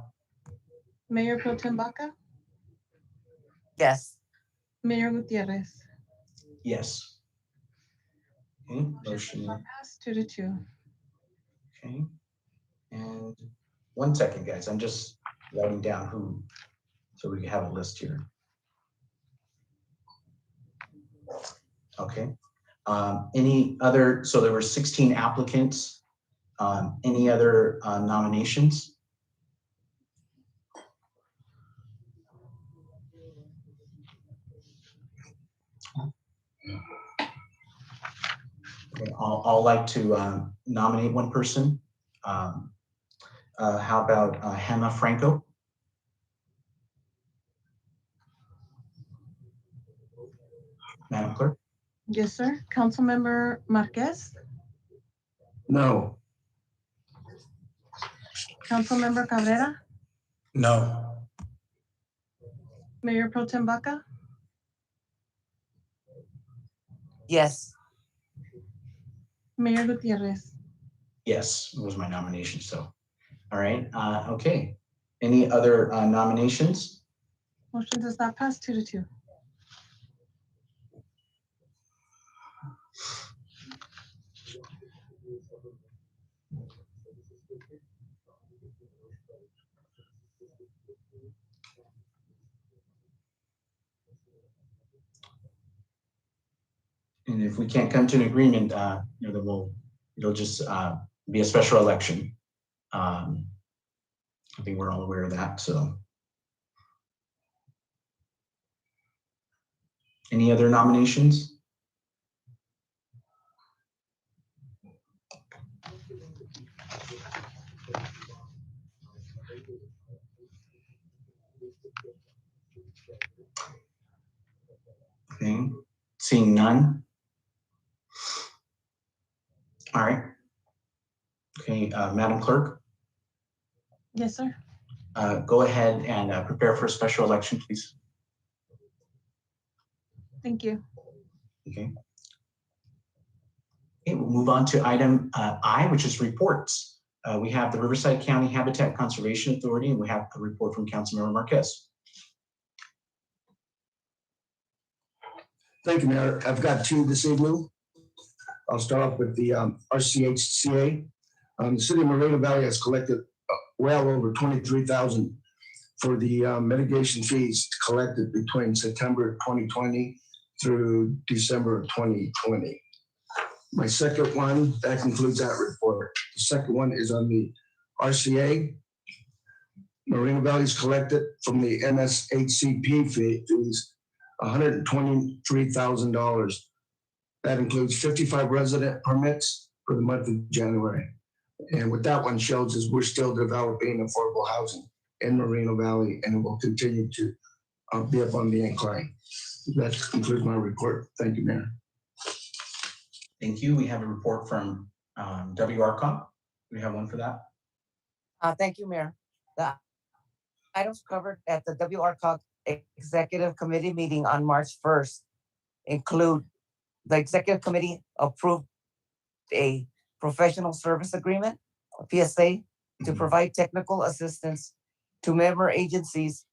S3: Mayor Pro Tem Baca,
S8: Yes.
S3: Mayor Gutierrez.
S1: Yes. Okay, motion.
S3: Pass 2-2.
S1: Okay, and 1 second, guys. I'm just writing down who, so we have a list here. Okay. Any other, so there were 16 applicants. Any other nominations? Okay, I'll like to nominate one person. How about Hannah Franco? Madam Clerk?
S3: Yes, sir. Councilmember Marquez,
S9: No.
S3: Councilmember Cabrera,
S4: No.
S3: Mayor Pro Tem Baca,
S8: Yes.
S3: Mayor Gutierrez.
S1: Yes, it was my nomination, so. All right, okay. Any other nominations?
S3: Motion does not pass 2-2.
S1: And if we can't come to an agreement, then it'll just be a special election. I think we're all aware of that, so. Any other nominations? Okay, seeing none. All right. Okay, Madam Clerk,
S3: Yes, sir.
S1: go ahead and prepare for a special election, please.
S3: Thank you.
S1: Okay. Okay, we'll move on to item I, which is reports. We have the Riverside County Habitat Conservation Authority, and we have a report from Councilmember Marquez.
S9: Thank you, Mayor. I've got two this evening. I'll start off with the RCHCA. The city of Moreno Valley has collected well over $23,000 for the mitigation fees collected between September 2020 through December 2020. My second one, that concludes that report. The second one is on the RCA. Moreno Valley's collected from the NSHCP fees $123,000. That includes 55 resident permits for the month of January. And what that one shows is we're still developing affordable housing in Moreno Valley, and it will continue to be up on the incline. That concludes my report. Thank you, Mayor.
S1: Thank you. We have a report from WRCOG. We have one for that.
S8: Thank you, Mayor. The items covered at the WRCOG Executive Committee meeting on March 1st include the Executive Committee approved a professional service agreement, a PSA, to provide technical assistance to member agencies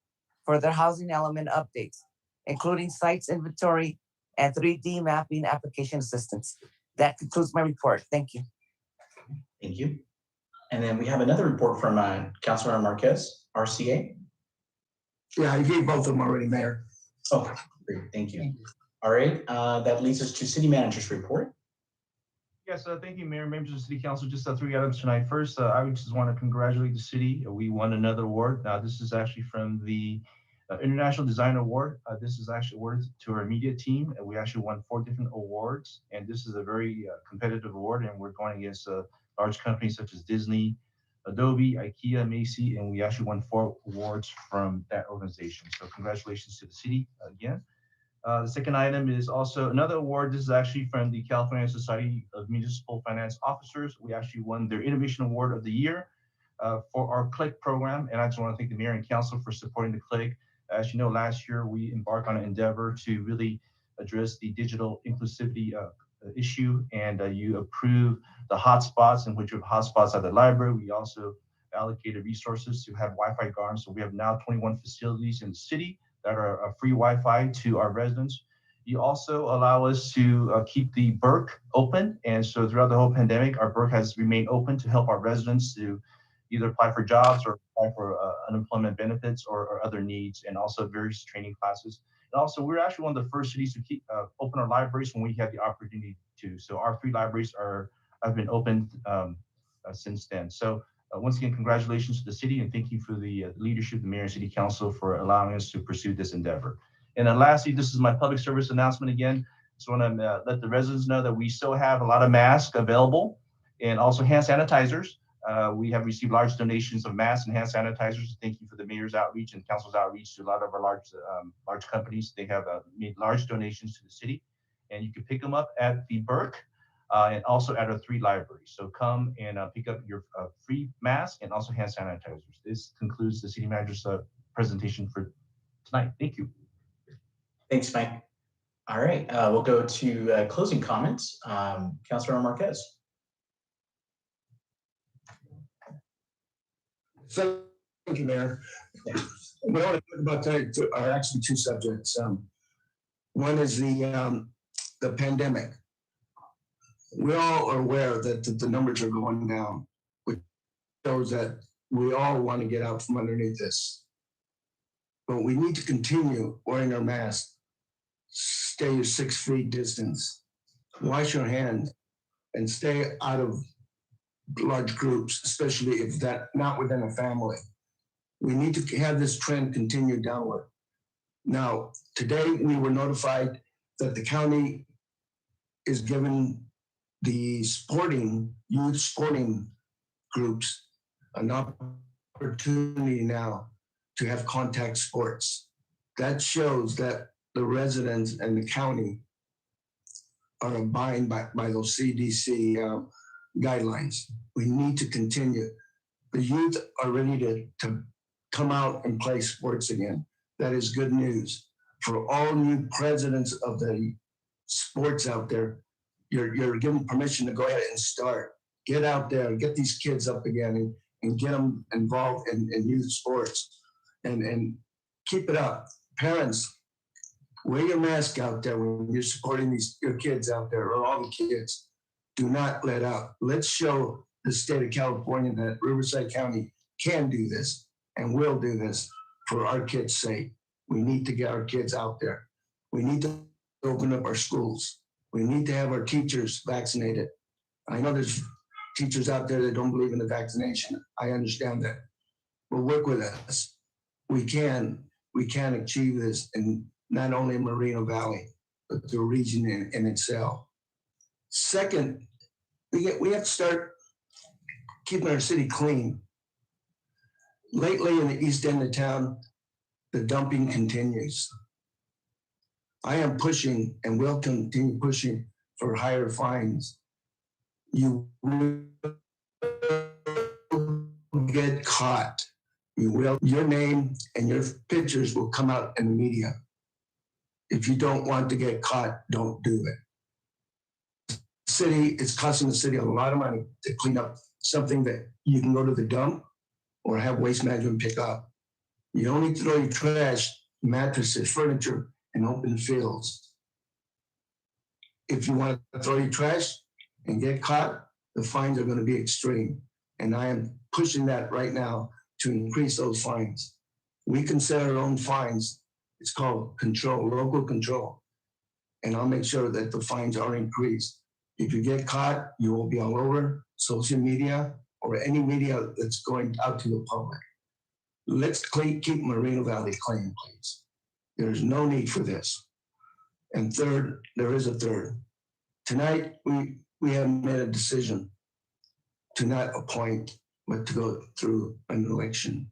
S8: for their housing element updates, including sites inventory and 3D mapping application assistance. That concludes my report. Thank you.
S1: Thank you. And then we have another report from Councilmember Marquez, RCA.
S9: Yeah, I gave both of them already, Mayor.
S1: Oh, great. Thank you. All right. That leads us to City Manager's report.
S10: Yes, thank you, Mayor, members of the City Council. Just 3 items tonight. First, I would just want to congratulate the city. We won another award. Now, this is actually from the International Design Award. This is actually awarded to our media team. And we actually won 4 different awards. And this is a very competitive award. And we're going against large companies such as Disney, Adobe, IKEA, Macy, and we actually won 4 awards from that organization. So congratulations to the city again. The second item is also another award. This is actually from the California Society of Municipal Finance Officers. We actually won their Innovation Award of the Year for our CLICK program. And I just want to thank the mayor and council for supporting the CLICK. As you know, last year we embarked on an endeavor to really address the digital inclusivity issue, and you approved the hotspots, in which we have hotspots at the library. We also allocated resources to have Wi-Fi guards. So we have now 21 facilities in the city that are free Wi-Fi to our residents. You also allow us to keep the Burke open. And so throughout the whole pandemic, our Burke has remained open to help our residents to either apply for jobs or apply for unemployment benefits or other needs, and also various training classes. And also, we're actually one of the first cities to keep open our libraries when we had the opportunity to. So our 3 libraries have been opened since then. So once again, congratulations to the city, and thank you for the leadership, the mayor and city council, for allowing us to pursue this endeavor. And then lastly, this is my public service announcement again. Just want to let the residents know that we still have a lot of masks available, and also hand sanitizers. We have received large donations of masks and hand sanitizers. Thank you for the mayor's outreach and council's outreach to a lot of our large companies. They have made large donations to the city, and you can pick them up at the Burke and also at our 3 libraries. So come and pick up your free mask and also hand sanitizers. This concludes the city manager's presentation for tonight. Thank you.
S1: Thanks, Mike. All right, we'll go to closing comments. Councilor Marquez.
S9: Thank you, Mayor. What I want to talk about tonight are actually 2 subjects. One is the pandemic. We all are aware that the numbers are going down, which shows that we all want to get out from underneath this. But we need to continue wearing our masks, stay 6 feet distance, wash your hands, and stay out of large groups, especially if that not within a family. We need to have this trend continue downward. Now, today we were notified that the county is giving the youth sporting groups an opportunity now to have contact sports. That shows that the residents and the county are abiding by those CDC guidelines. We need to continue. The youth are ready to come out and play sports again. That is good news. For all new presidents of the sports out there, you're given permission to go ahead and start. Get out there, get these kids up again and get them involved in youth sports and keep it up. Parents, wear your mask out there when you're supporting your kids out there, or all the kids. Do not let up. Let's show the state of California that Riverside County can do this and will do this for our kids' sake. We need to get our kids out there. We need to open up our schools. We need to have our teachers vaccinated. I know there's teachers out there that don't believe in the vaccination. I understand that. But work with us. We can achieve this in not only Moreno Valley, but the region in itself. Second, we have to start keeping our city clean. Lately in the east end of town, the dumping continues. I am pushing and will continue pushing for higher fines. You will get caught. You will. Your name and your pictures will come out in the media. If you don't want to get caught, don't do it. City, it's costing the city a lot of money to clean up something that you can go to the dump or have waste management pick up. You only throw your trash, mattresses, furniture, in open fields. If you want to throw your trash and get caught, the fines are going to be extreme. And I am pushing that right now to increase those fines. We can set our own fines. It's called control, local control. And I'll make sure that the fines are increased. If you get caught, you will be all over social media or any media that's going out to the public. Let's keep Moreno Valley clean, please. There's no need for this. And third, there is a third. Tonight, we have made a decision to not appoint, but to go through an election.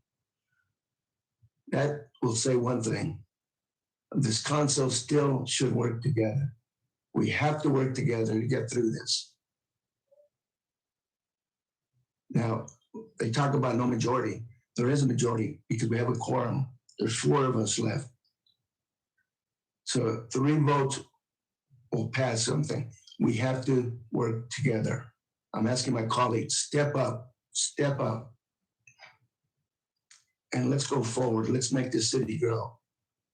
S9: That will say one thing. This council still should work together. We have to work together to get through this. Now, they talk about no majority. There is a majority because we have a quorum. There's 4 of us left. So 3 votes will pass something. We have to work together. I'm asking my colleagues, step up, and let's go forward. Let's make this city grow.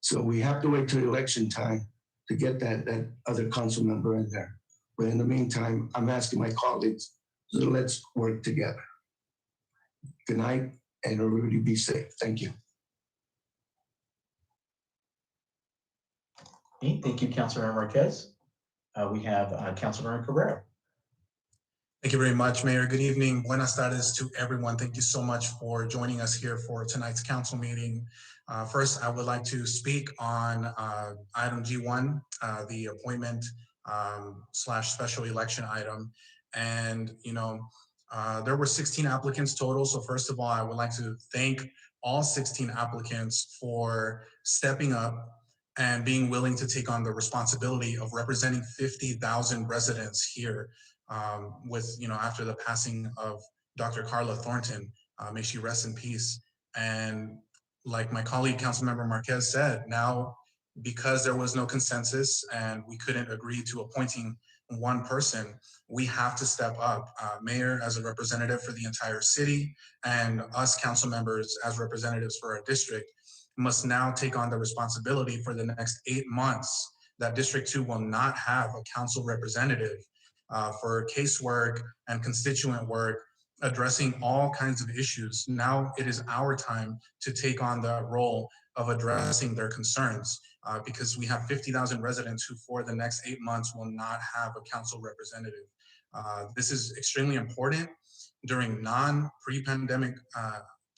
S9: So we have to wait till election time to get that other council member in there. But in the meantime, I'm asking my colleagues, so let's work together. Good night, and everybody be safe. Thank you.
S1: Thank you, Councilmember Marquez. We have Councilmember Cabrera.
S4: Thank you very much, Mayor. Good evening. Buenas tardes to everyone. Thank you so much for joining us here for tonight's council meeting. First, I would like to speak on item G1, the appointment / special election item. And, there were 16 applicants total. So first of all, I would like to thank all 16 applicants for stepping up and being willing to take on the responsibility of representing 50,000 residents here with, after the passing of Dr. Carla Thornton, may she rest in peace. And like my colleague, Councilmember Marquez said, now, because there was no consensus and we couldn't agree to appointing one person, we have to step up. Mayor as a representative for the entire city and us council members as representatives for our district must now take on the responsibility for the next 8 months that District 2 will not have a council representative for casework and constituent work, addressing all kinds of issues. Now it is our time to take on the role of addressing their concerns because we have 50,000 residents who for the next 8 months will not have a council representative. This is extremely important during non-pre-pandemic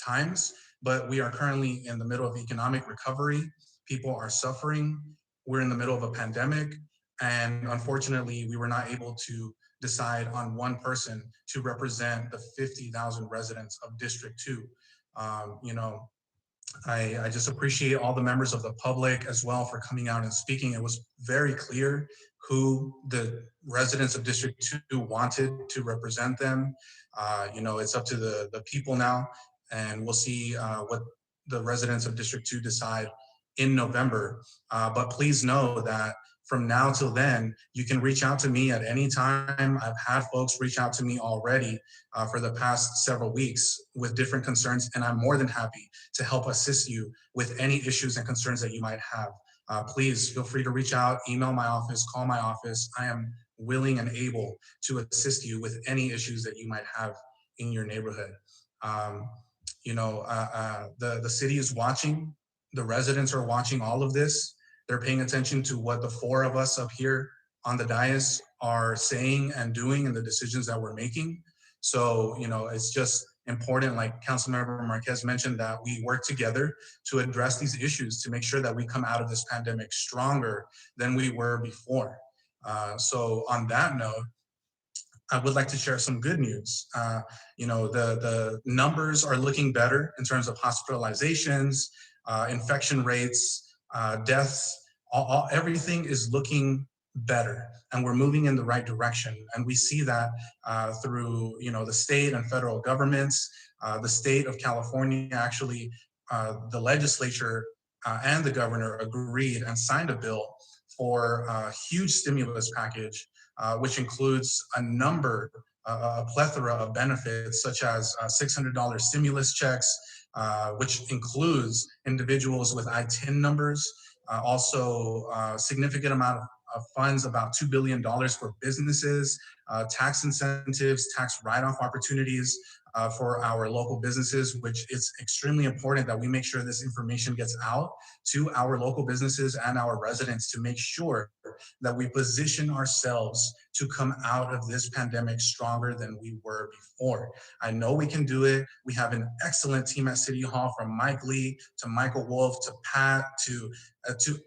S4: times, but we are currently in the middle of economic recovery. People are suffering. We're in the middle of a pandemic. And unfortunately, we were not able to decide on one person to represent the 50,000 residents of District 2. I just appreciate all the members of the public as well for coming out and speaking. It was very clear who the residents of District 2 wanted to represent them. It's up to the people now, and we'll see what the residents of District 2 decide in November. But please know that from now till then, you can reach out to me at any time. I've had folks reach out to me already for the past several weeks with different concerns, and I'm more than happy to help assist you with any issues and concerns that you might have. Please feel free to reach out, email my office, call my office. I am willing and able to assist you with any issues that you might have in your neighborhood. The city is watching, the residents are watching all of this. They're paying attention to what the 4 of us up here on the dais are saying and doing and the decisions that we're making. So, it's just important, like Councilmember Marquez mentioned, that we work together to address these issues to make sure that we come out of this pandemic stronger than we were before. So on that note, I would like to share some good news. The numbers are looking better in terms of hospitalizations, infection rates, deaths. Everything is looking better, and we're moving in the right direction. And we see that through the state and federal governments. The state of California actually, the legislature and the governor agreed and signed a bill for a huge stimulus package, which includes a plethora of benefits, such as $600 stimulus checks, which includes individuals with ITIN numbers, also a significant amount of funds, about $2 billion for businesses, tax incentives, tax write-off opportunities for our local businesses, which is extremely important that we make sure this information gets out to our local businesses and our residents to make sure that we position ourselves to come out of this pandemic stronger than we were before. I know we can do it. We have an excellent team at City Hall, from Mike Lee to Michael Wolf to Pat to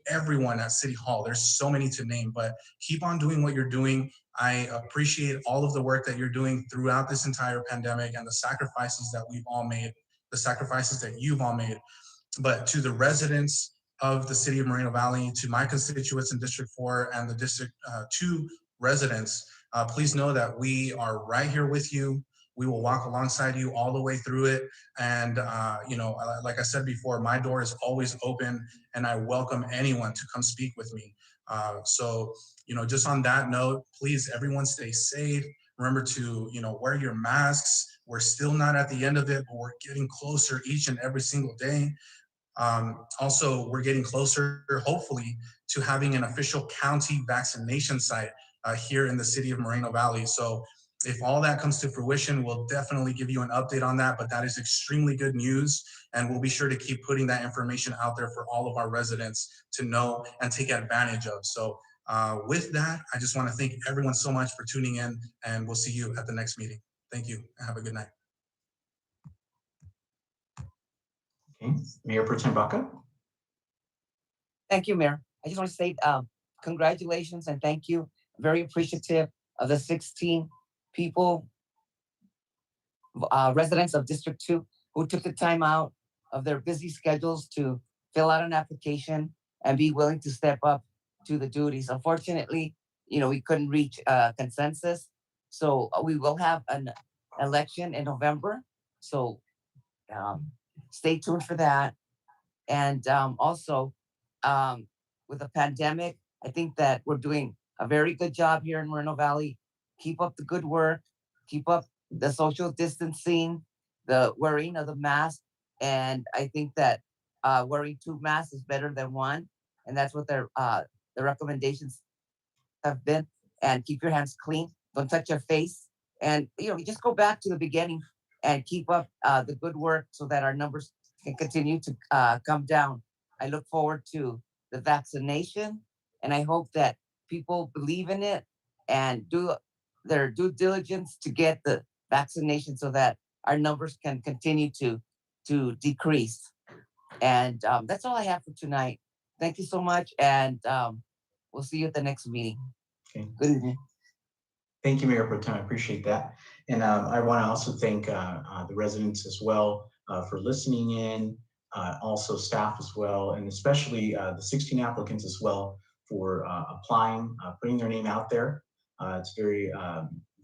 S4: everyone at City Hall. There's so many to name, but keep on doing what you're doing. I appreciate all of the work that you're doing throughout this entire pandemic and the sacrifices that we've all made, the sacrifices that you've all made. But to the residents of the city of Moreno Valley, to my constituents in District 4 and the District 2 residents, please know that we are right here with you. We will walk alongside you all the way through it. And, like I said before, my door is always open and I welcome anyone to come speak with me. Just on that note, please, everyone stay safe. Remember to, wear your masks. We're still not at the end of it, but we're getting closer each and every single day. Also, we're getting closer, hopefully, to having an official county vaccination site here in the city of Moreno Valley. So if all that comes to fruition, we'll definitely give you an update on that, but that is extremely good news. And we'll be sure to keep putting that information out there for all of our residents to know and take advantage of. So with that, I just want to thank everyone so much for tuning in, and we'll see you at the next meeting. Thank you, and have a good night.
S1: Okay, Mayor Pro Tem Baca.
S8: Thank you, Mayor. I just want to say congratulations and thank you. Very appreciative of the 16 people, residents of District 2, who took the time out of their busy schedules to fill out an application and be willing to step up to the duties. Unfortunately, we couldn't reach a consensus. So we will have an election in November. So stay tuned for that. And also, with the pandemic, I think that we're doing a very good job here in Moreno Valley. Keep up the good work. Keep up the social distancing, the wearing of the mask. And I think that wearing 2 masks is better than 1. And that's what the recommendations have been. And keep your hands clean. Don't touch your face. And, just go back to the beginning and keep up the good work so that our numbers can continue to come down. I look forward to the vaccination, and I hope that people believe in it and do their due diligence to get the vaccination so that our numbers can continue to decrease. And that's all I have for tonight. Thank you so much, and we'll see you at the next meeting.
S1: Okay.
S8: Good evening.
S1: Thank you, Mayor Pro Tem. I appreciate that. And I want to also thank the residents as well for listening in, also staff as well, and especially the 16 applicants as well for applying, putting their name out there. It's very,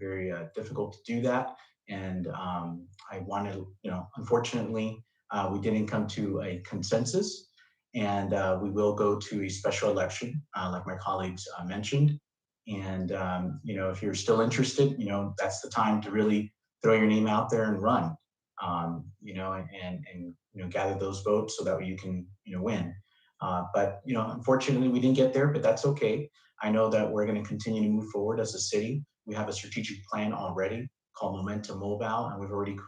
S1: very difficult to do that. And I wanted, unfortunately, we didn't come to a consensus, and we will go to a special election, like my colleagues mentioned. And, if you're still interested, that's the time to really throw your name out there and run, and gather those votes so that you can, win. But, unfortunately, we didn't get there, but that's okay. I know that we're going to continue to move forward as a city. We have a strategic plan already called Momentum Mobile, and we've already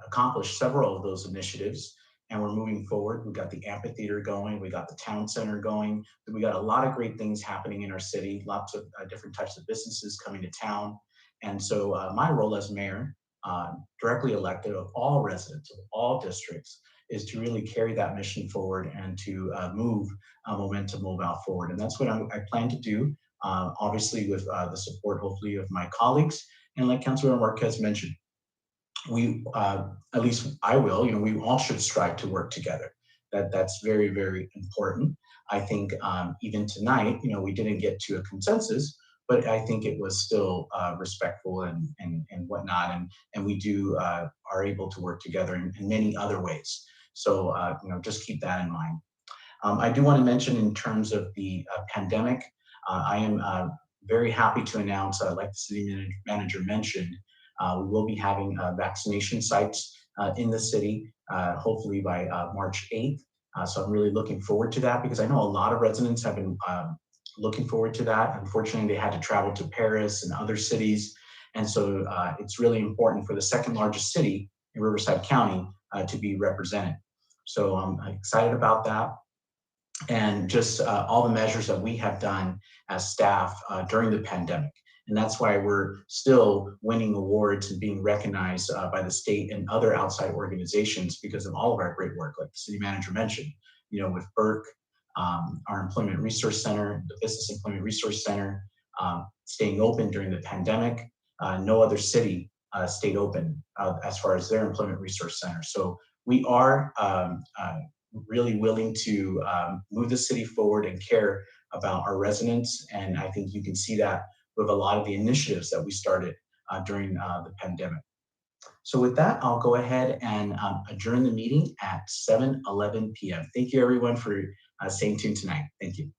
S1: accomplished several of those initiatives. And we're moving forward. We've got the amphitheater going. We got the town center going. We got a lot of great things happening in our city, lots of different types of businesses coming to town. And so my role as mayor, directly elected of all residents of all districts, is to really carry that mission forward and to move Momentum Mobile forward. And that's what I plan to do. obviously with the support, hopefully, of my colleagues. And like Councilor Marquez mentioned, we, at least I will, we all should strive to work together. That's very, very important. I think even tonight, we didn't get to a consensus, but I think it was still respectful and whatnot. And we are able to work together in many other ways. So, just keep that in mind. I do want to mention in terms of the pandemic, I am very happy to announce, like the city manager mentioned, we will be having vaccination sites in the city, hopefully by March 8th. So I'm really looking forward to that because I know a lot of residents have been looking forward to that. Unfortunately, they had to travel to Paris and other cities. And so it's really important for the second largest city in Riverside County to be represented. So I'm excited about that. And just all the measures that we have done as staff during the pandemic. And that's why we're still winning awards and being recognized by the state and other outside organizations because of all of our great work, like the city manager mentioned, with Burke, our Employment Resource Center, the Business Employment Resource Center, staying open during the pandemic. No other city stayed open as far as their Employment Resource Center. So we are really willing to move the city forward and care about our residents. And I think you can see that with a lot of the initiatives that we started during the pandemic. So with that, I'll go ahead and adjourn the meeting at 7:11 p.m. Thank you everyone for staying tuned tonight. Thank you.